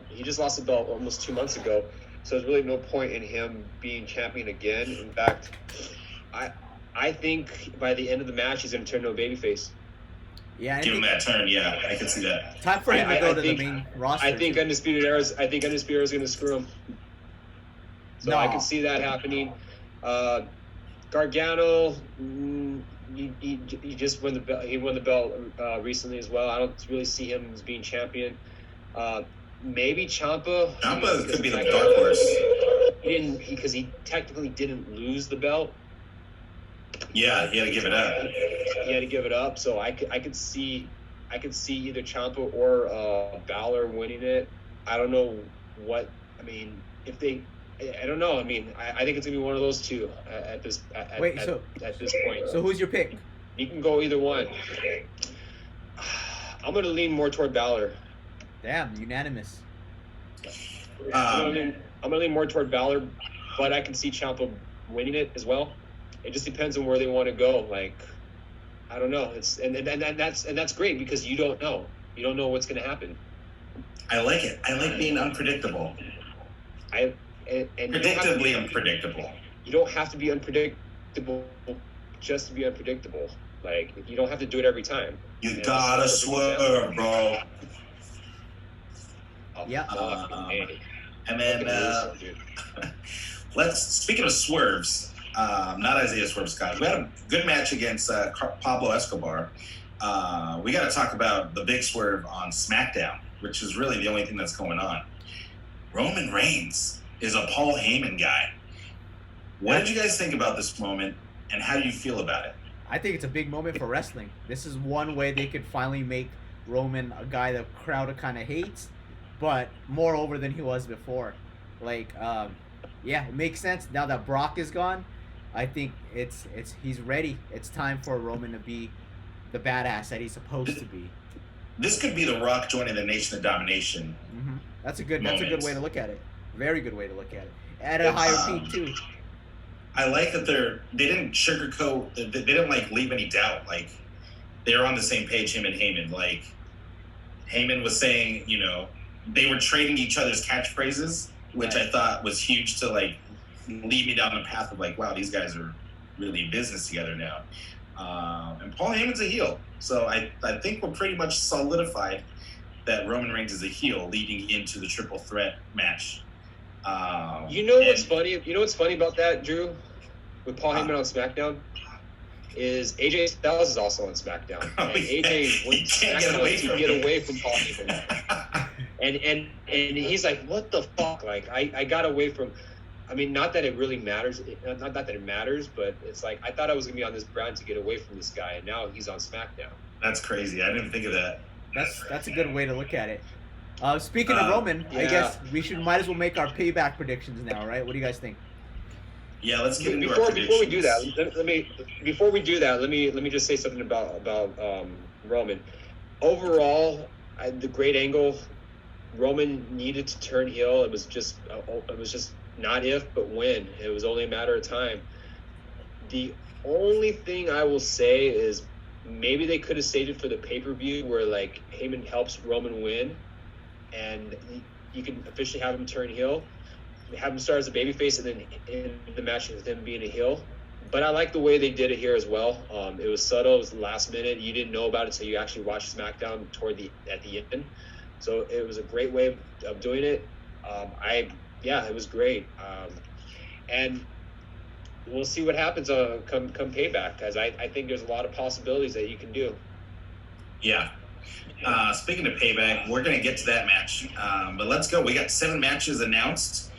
He just lost the belt almost 2 months ago. So there's really no point in him being champion again. In fact, I think by the end of the match, he's going to turn to a babyface. Yeah, give him that turn. Yeah, I can see that. Time for him to go to the main roster. I think Undisputed Era is going to screw him. So I can see that happening. Gargano, he just won the belt. He won the belt recently as well. I don't really see him as being champion. Maybe Ciampa. Ciampa could be the dark horse. He didn't because he technically didn't lose the belt. Yeah, he had to give it up. He had to give it up. So I could see either Ciampa or Balor winning it. I don't know what. I mean, if they. I don't know. I mean, I think it's gonna be one of those two at this point. So who's your pick? You can go either one. I'm gonna lean more toward Balor. Damn, unanimous. I'm gonna lean more toward Balor, but I can see Ciampa winning it as well. It just depends on where they want to go. Like, I don't know. It's and that's great because you don't know. You don't know what's gonna happen. I like it. I like being unpredictable. Predictably unpredictable. You don't have to be unpredictable just to be unpredictable. Like, you don't have to do it every time. You gotta swerve, bro. Yeah. And then speaking of swerves, not Isaiah Swerve Scott. We had a good match against Pablo Escobar. We got to talk about the big swerve on SmackDown, which is really the only thing that's going on. Roman Reigns is a Paul Heyman guy. What did you guys think about this moment, and how do you feel about it? I think it's a big moment for wrestling. This is one way they could finally make Roman a guy the crowd kind of hates, but more over than he was before. Like, yeah, it makes sense now that Brock is gone. I think he's ready. It's time for Roman to be the badass that he's supposed to be. This could be The Rock joining the Nation of Domination. Mm-hmm. That's a good way to look at it. Very good way to look at it. At a higher peak too. I like that they didn't sugarcoat. They didn't like leave any doubt. Like, they're on the same page. Him and Heyman. Like, Heyman was saying, they were trading each other's catchphrases, which I thought was huge to like lead me down the path of like, wow, these guys are really in business together now. And Paul Heyman's a heel, so I think we're pretty much solidified that Roman Reigns is a heel leading into the triple threat match. What's funny? You know what's funny about that, Drew? With Paul Heyman on SmackDown, is AJ Styles is also on SmackDown, and AJ went to SmackDown to get away from Paul Heyman, and he's like, what the fuck? Like, I got away from. I mean, not that it really matters. Not that it matters, but it's like I thought I was gonna be on this brand to get away from this guy, and now he's on SmackDown. That's crazy. I didn't think of that. That's a good way to look at it. Speaking of Roman, I guess might as well make our payback predictions now, right? What do you guys think? Yeah, let's get into our predictions. Before we do that, let me just say something about Roman. Overall, the great angle, Roman needed to turn heel. It was just not if, but when. It was only a matter of time. The only thing I will say is maybe they could have saved it for the pay-per-view where like Heyman helps Roman win, and you can officially have him turn heel, have him start as a babyface, and then in the match with him being a heel. But I like the way they did it here as well. It was subtle. It was last minute. You didn't know about it until you actually watched SmackDown at the end. So it was a great way of doing it. It was great. And we'll see what happens come Payback, because I think there's a lot of possibilities that you can do. Yeah. Speaking of Payback, we're going to get to that match. But let's go. We got 7 matches announced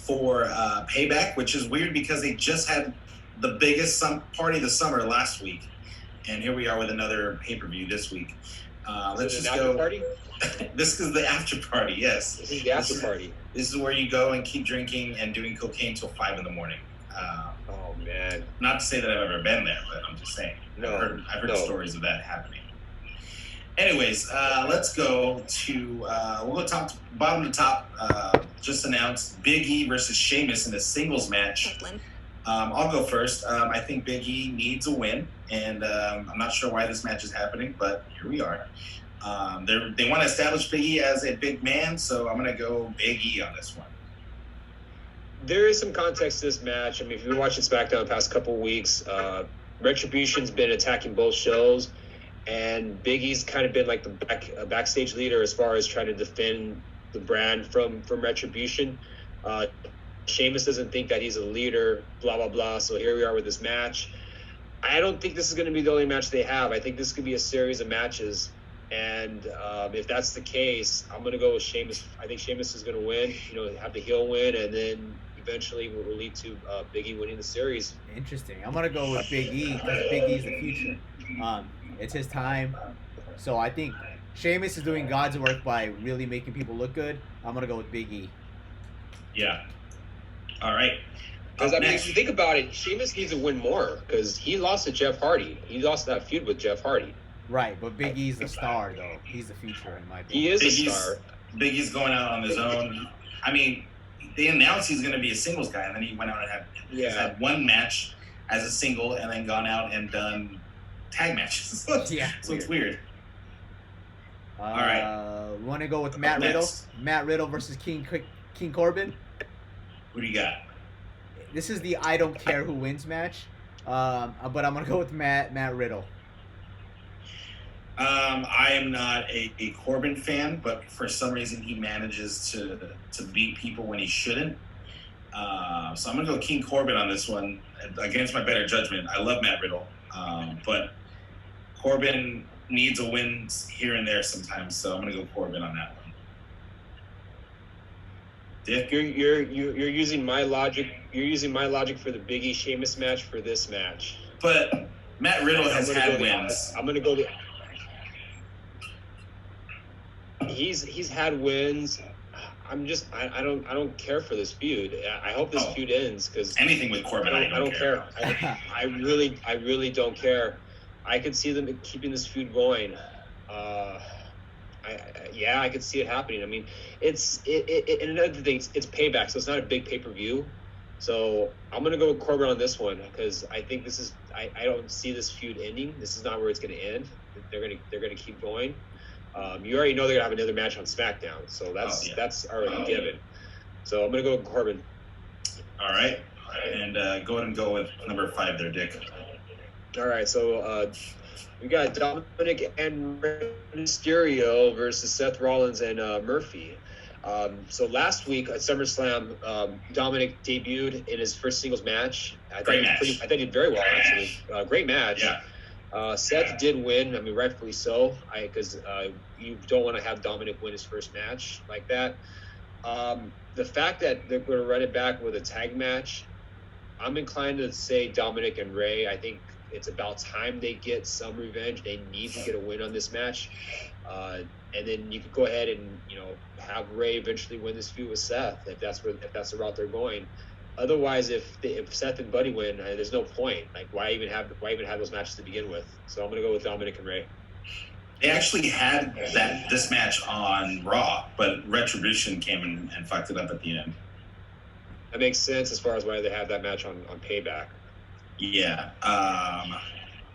for Payback, which is weird because they just had the biggest party of the summer last week, and here we are with another pay-per-view this week. Let's just go. Party? This is the after party. Yes, this is the after party. This is where you go and keep drinking and doing cocaine till 5 in the morning. Oh man! Not to say that I've ever been there, but I'm just saying. No, I've heard stories of that happening. Anyways, let's go to we'll go bottom to top. Just announced Big E versus Sheamus in a singles match. I'll go first. I think Big E needs a win, and I'm not sure why this match is happening, but here we are. They want to establish Big E as a big man, so I'm going to go Big E on this one. There is some context to this match. I mean, if you've been watching SmackDown the past couple of weeks, Retribution's been attacking both shows, and Big E's kind of been like the backstage leader as far as trying to defend the brand from Retribution. Sheamus doesn't think that he's a leader, blah, blah, blah. So here we are with this match. I don't think this is going to be the only match they have. I think this could be a series of matches. And if that's the case, I'm going to go with Sheamus. I think Sheamus is going to win, have the heel win, and then eventually will lead to Big E winning the series. Interesting. I'm going to go with Big E because Big E's the future. It's his time. So I think Sheamus is doing God's work by really making people look good. I'm going to go with Big E. Yeah. All right. Because, if you think about it, Sheamus needs to win more because he lost to Jeff Hardy. He lost that feud with Jeff Hardy. Right, but Big E's the star, though. He's the future, in my opinion. He is a star. Big E's going out on his own. I mean, they announced he's going to be a singles guy, and then he went out and had one match as a single and then gone out and done tag matches. So it's weird. All right. Want to go with Matt Riddle? Matt Riddle versus King Corbin? What do you got? This is the I don't care who wins match, but I'm going to go with Matt Riddle. I am not a Corbin fan, but for some reason he manages to beat people when he shouldn't. So I'm going to go King Corbin on this one against my better judgment. I love Matt Riddle, but Corbin needs a win here and there sometimes, so I'm going to go Corbin on that one. Dick? You're using my logic. You're using my logic for the Big E Sheamus match for this match. But Matt Riddle has had wins. I'm going to go. He's had wins. I don't care for this feud. I hope this feud ends because anything with Corbin, I don't care. I really don't care. I could see them keeping this feud going. I could see it happening. I mean, and another thing, it's Payback, so it's not a big pay-per-view. So I'm gonna go with Corbin on this one because I think this is. I don't see this feud ending. This is not where it's gonna end. They're gonna keep going. You already know they're gonna have another match on SmackDown, so that's already given. So I'm gonna go with Corbin. All right, and go ahead and go with number 5 there, Dick. All right, so we got Dominic and Mysterio versus Seth Rollins and Murphy. So last week at SummerSlam, Dominic debuted in his first singles match. I thought he did very well, actually. Great match. Yeah. Seth did win. I mean, rightfully so, because you don't want to have Dominic win his first match like that. The fact that they're going to run it back with a tag match, I'm inclined to say Dominic and Ray. I think it's about time they get some revenge. They need to get a win on this match. And then you could go ahead and, have Ray eventually win this feud with Seth if that's the route they're going. Otherwise, if Seth and Buddy win, there's no point. Like, why even have those matches to begin with? So I'm going to go with Dominic and Ray. They actually had this match on Raw, but Retribution came and fucked it up at the end. That makes sense as far as why they have that match on Payback. Yeah.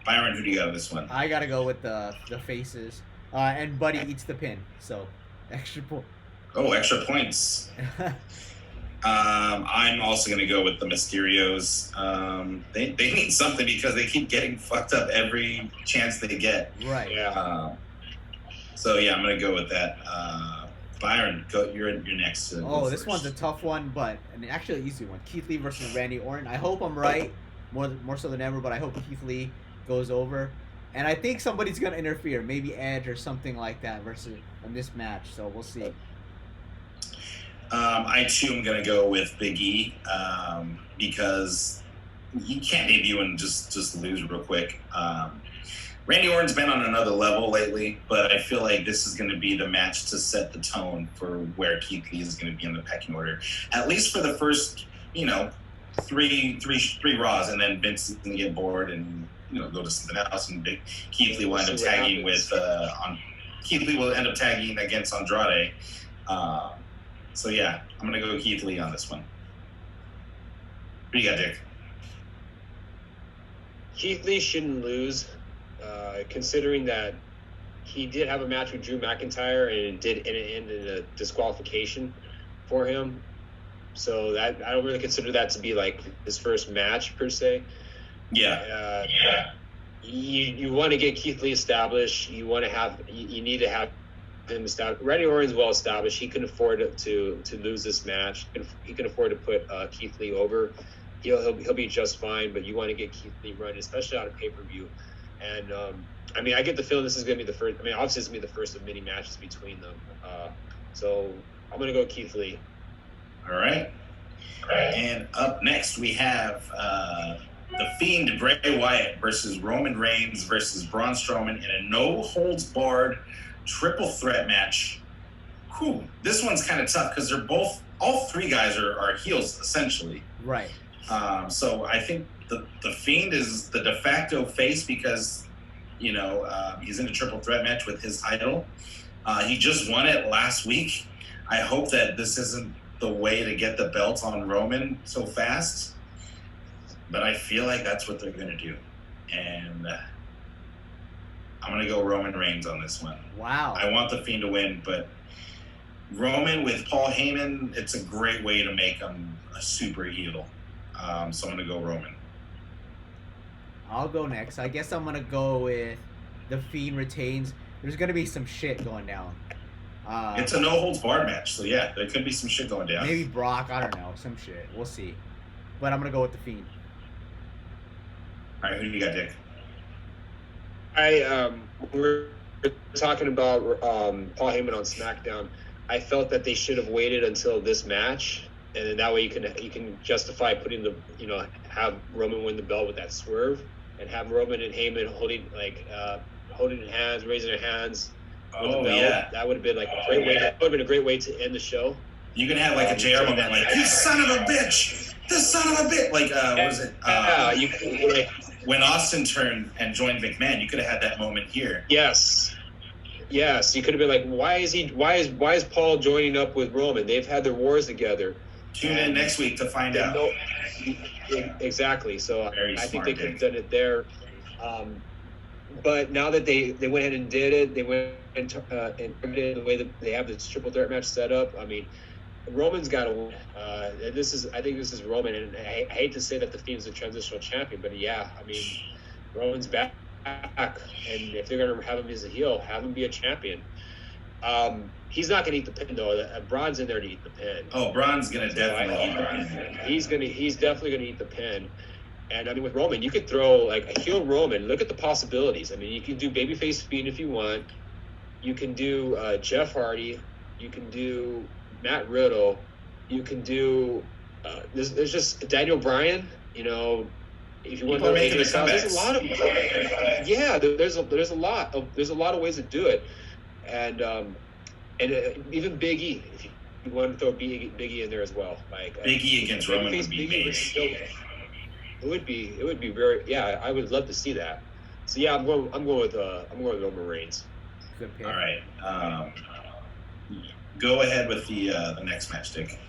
Byron, who do you got on this one? I got to go with the faces. And Buddy eats the pin, so extra point. Oh, extra points. I'm also going to go with the Mysterios. They need something because they keep getting fucked up every chance they get. Right. Yeah. So, yeah, I'm going to go with that. Byron, you're next. This one's a tough one, but actually an easy one. Keith Lee versus Randy Orton. I hope I'm right, more so than ever, but I hope Keith Lee goes over. And I think somebody's going to interfere, maybe Edge or something like that in this match. So we'll see. I too am gonna go with Big E because you can't debut and just lose real quick. Randy Orton's been on another level lately, but I feel like this is going to be the match to set the tone for where Keith Lee is going to be in the pecking order, at least for the first, three Raws, and then Vince is going to get bored and go to something else, and Keith Lee will end up tagging Keith Lee will end up tagging against Andrade. So yeah, I'm going to go Keith Lee on this one. What do you got, Dick? Keith Lee shouldn't lose. Considering that he did have a match with Drew McIntyre and it ended in a disqualification for him, so that I don't really consider that to be like his first match per se. Yeah. You want to get Keith Lee established. You need to have him established. Randy Orton's well established. He can afford to lose this match. He can afford to put Keith Lee over. He'll be just fine. But you want to get Keith Lee running, especially on a pay-per-view. And I get the feeling this is going to be the first. Obviously, it's going to be the first of many matches between them. So I'm going to go Keith Lee. All right. And up next, we have The Fiend Bray Wyatt versus Roman Reigns versus Braun Strowman in a no-holds-barred triple threat match. Whew. This one's kind of tough because all three guys are heels, essentially. Right. So I think the Fiend is the de facto face because, he's in a triple threat match with his idol. He just won it last week. I hope that this isn't the way to get the belt on Roman so fast, but I feel like that's what they're going to do. And I'm going to go Roman Reigns on this one. Wow. I want the Fiend to win, but Roman with Paul Heyman, it's a great way to make him a super heel. So I'm going to go Roman. I'll go next. I guess I'm going to go with The Fiend retains. There's going to be some shit going down. It's a no-holds-barred match, so yeah, there could be some shit going down. Maybe Brock, I don't know, some shit. We'll see. But I'm going to go with The Fiend. All right, who do you got, Dick? We're talking about Paul Heyman on SmackDown. I felt that they should have waited until this match, and then that way you can justify putting have Roman win the belt with that swerve, and have Roman and Heyman holding hands, raising their hands. With the belt. Yeah. That would have been like a great way. That would have been a great way to end the show. You can have like a JR moment, like "You son of a bitch! This son of a bitch!" Like what was it? When Austin turned and joined McMahon, you could have had that moment here. Yes. You could have been like, "Why is Paul joining up with Roman? They've had their wars together." Tune in next week to find out. Exactly. So Very I think smart, they could have done it there. But now that they went ahead and did it, they went and did the way that they have this triple threat match set up. Roman's got to win. I think this is Roman, and I hate to say that the Fiend's a transitional champion, but yeah, Roman's back, and if they're going to have him as a heel, have him be a champion. He's not going to eat the pin though. Braun's in there to eat the pin. Oh, Braun's going to definitely eat the pin. He's definitely going to eat the pin. And with Roman, you could throw like a heel Roman. Look at the possibilities. You can do babyface Fiend if you want. You can do Jeff Hardy. You can do Matt Riddle. You can do there's just Daniel Bryan. If you want to make it, there's a lot of there's a lot of ways to do it, and even Big E if you want to throw Big E in there as well. Like Big E against Roman would be amazing. It would be very I would love to see that. So yeah, I'm going with Roman Reigns. Good pick. All right. Go ahead with the next match, Dick.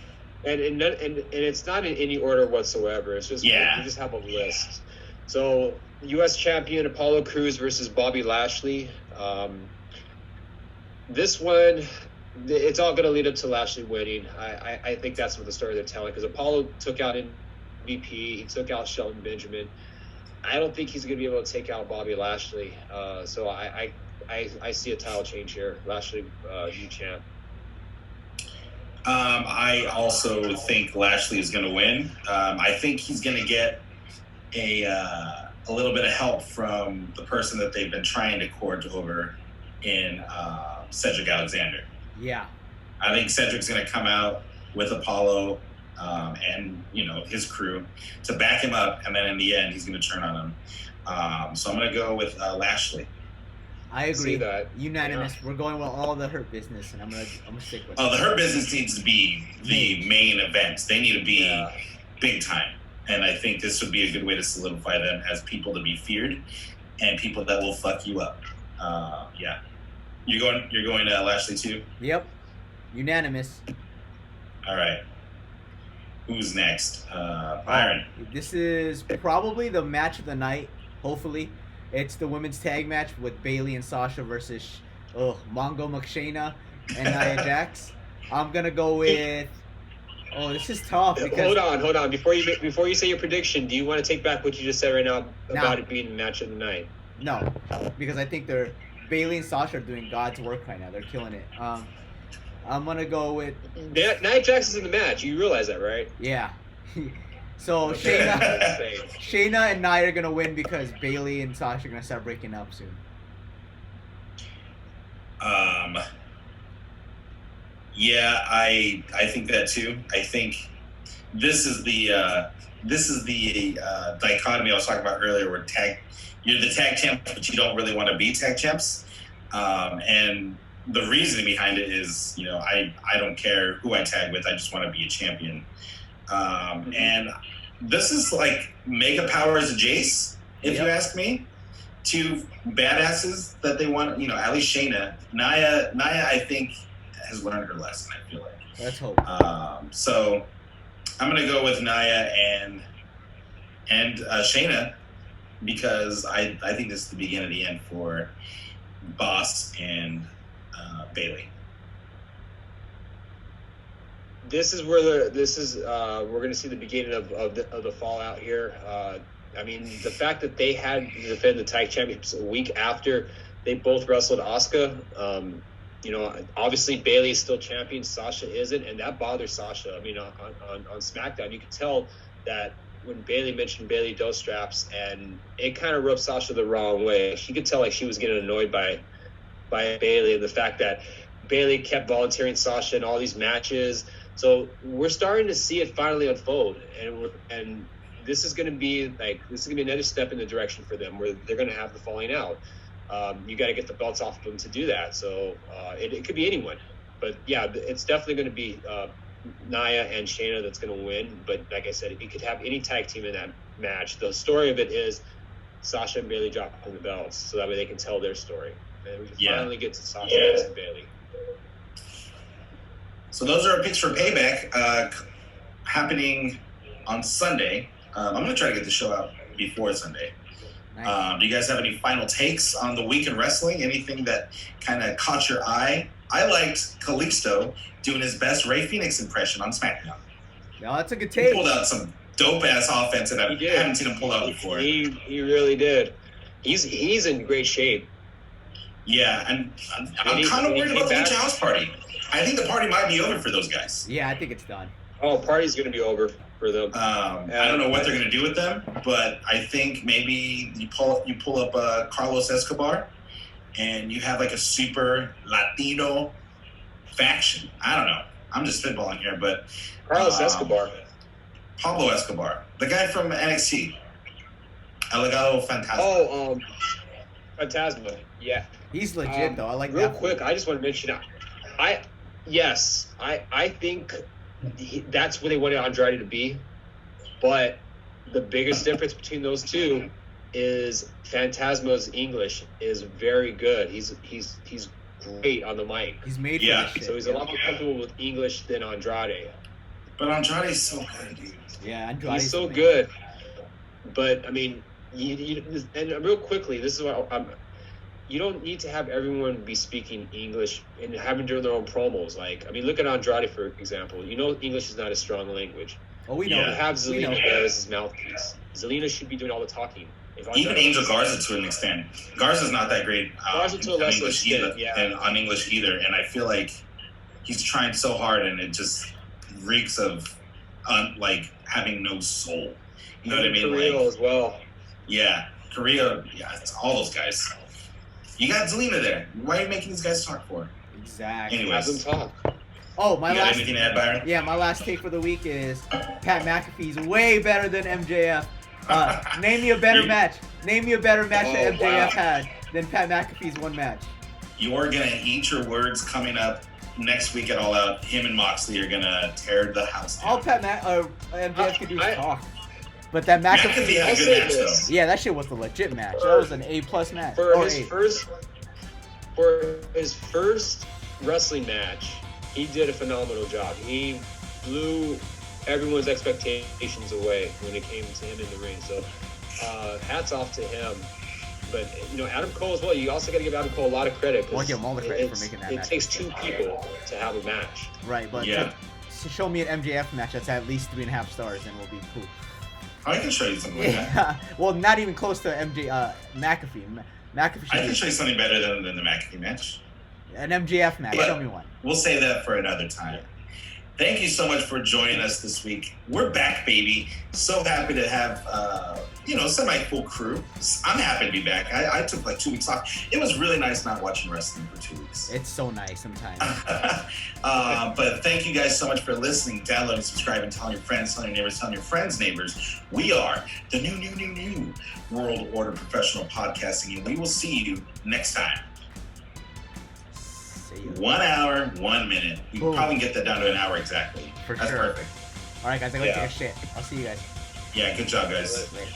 And it's not in any order whatsoever. It's just we just have a list. So U.S. champion Apollo Crews versus Bobby Lashley. This one, it's all going to lead up to Lashley winning. I think that's what the story they're telling, because Apollo took out MVP, he took out Shelton Benjamin. I don't think he's going to be able to take out Bobby Lashley. So I see a title change here. Lashley, new champ. I also think Lashley is going to win. I think he's going to get a little bit of help from the person that they've been trying to court over in Cedric Alexander. Yeah. I think Cedric's going to come out with Apollo and his crew to back him up, and then in the end he's going to turn on him. So I'm going to go with Lashley. I agree. See that. Unanimous. Yeah. We're going with all the Hurt Business, and I'm gonna stick with. Oh, the Hurt Business needs to be the main events. They need to be big time, and I think this would be a good way to solidify them as people to be feared and people that will fuck you up. Yeah, you're going to Lashley too. Yep, unanimous. All right. Who's next? Byron. This is probably the match of the night. Hopefully. It's the women's tag match with Bayley and Sasha versus Mongo McShayna and Nia Jax. I'm gonna go with. Oh, this is tough. Because... Hold on. Before you say your prediction, do you want to take back what you just said right now about it being the match of the night? No, because I think Bayley and Sasha are doing God's work right now. They're killing it. I'm gonna go with. Nia Jax is in the match. You realize that, right? Yeah. So Shayna and Nia are gonna win because Bayley and Sasha are gonna start breaking up soon. Yeah, I think that too. I think this is the dichotomy I was talking about earlier, where you're the tag champs, but you don't really want to be tag champs. And the reasoning behind it is, I don't care who I tag with, I just want to be a champion. And this is like Mega Powers Jace, if you ask me. Two badasses that they want, at least Shayna. Nia, I think, has learned her lesson, I feel like. Let's hope. So I'm going to go with Nia and Shayna, because I think this is the beginning of the end for Boss and Bayley. This is where we're going to see the beginning of the fallout here. I mean, the fact that they had to defend the tag championships a week after they both wrestled Asuka. Obviously Bayley is still champion, Sasha isn't, and that bothers Sasha. I mean, on SmackDown, you could tell that when Bayley mentioned Bayley Doe straps, and it kind of rubbed Sasha the wrong way. She could tell like she was getting annoyed by Bayley, and the fact that Bayley kept volunteering Sasha in all these matches. So we're starting to see it finally unfold, and this is going to be another step in the direction for them where they're going to have the falling out. You got to get the belts off of them to do that. So it could be anyone, but yeah, it's definitely going to be Nia and Shayna that's going to win. But like I said, it could have any tag team in that match. The story of it is Sasha and Bayley dropping the belts, so that way they can tell their story, and we can finally get to Sasha and Bayley. So those are our picks for Payback, happening on Sunday. I'm going to try to get the show out before Sunday. Nice. Do you guys have any final takes on the week in wrestling? Anything that kind of caught your eye? I liked Kalisto doing his best Rey Fenix impression on SmackDown. No, that's a good take. He pulled out some dope-ass offense that I haven't seen him pull out before. He really did. He's in great shape. Yeah, and I'm kind of worried about the Lucha House Party. I think the party might be over for those guys. Yeah, I think it's done. Oh, party's going to be over for them. I don't know what they're going to do with them, but I think maybe you pull up Carlos Escobar, and you have like a super Latino faction. I don't know. I'm just spitballing here, but Carlos Escobar, Pablo Escobar, the guy from NXT, El Legado Fantasma. Oh, Fantasma. Yeah, he's legit though. I like real that. Quick, I just want to mention, I think that's where they wanted Andrade to be, but the biggest difference between those two is Fantasma's English is very good. He's great on the mic. He's made for this shit. So he's a lot more comfortable with English than Andrade. But Andrade's so good, dude. Yeah, Andrade's so good. But I mean, and real quickly, this is what you don't need to have everyone be speaking English and having doing their own promos. Like, I mean, look at Andrade, for example. English is not a strong language. Oh, we know. You have Zelina there as his mouthpiece. Zelina should be doing all the talking. Even Angel Garza to an extent. Garza's not that great Garza to a lesser extent, and on English either. And I feel like he's trying so hard, and it just reeks of like having no soul. You know what I mean? Carrillo as well. Yeah, Carrillo. Yeah, it's all those guys. You got Zelina there. Why are you making these guys talk for? Exactly. Anyways. Have them talk. Oh, my You got last. anything to add, Byron? Yeah, my last take for the week is Pat McAfee's way better than MJF. Name me a better match. Name me a better match that MJF had than Pat McAfee's one match. You're gonna eat your words coming up next week at All Out. Him and Moxley are gonna tear the house down. All MJF could do is talk. But that McAfee had a good match, though. Yeah, that shit was a legit match. That was an A+ match. For his first wrestling match, he did a phenomenal job. He blew everyone's expectations away when it came to him in the ring. So, hats off to him. But Adam Cole as well. You also got to give Adam Cole a lot of credit. I want to give him all the credit for making that match. It takes two people to have a match. Right, but to show me an MJF match that's at least 3.5 stars, and we'll be cool. I can show you something like that. Well, not even close to McAfee. McAfee. I can show you something better than the McAfee match. An MJF match. But show me one. We'll save that for another time. Yeah. Thank you so much for joining us this week. We're back, baby. So happy to have, semi-full crew. I'm happy to be back. I took like 2 weeks off. It was really nice not watching wrestling for 2 weeks. It's so nice sometimes. But thank you guys so much for listening, downloading, subscribing, telling your friends, telling your neighbors, telling your friends' neighbors. We are the new World Order Professional Podcasting, and we will see you next time. 1 hour, 1 minute. We can probably get that down to an hour exactly. For That's sure. perfect. All right, guys. I gotta take a shit. I'll see you guys. Yeah, good job, guys. Later.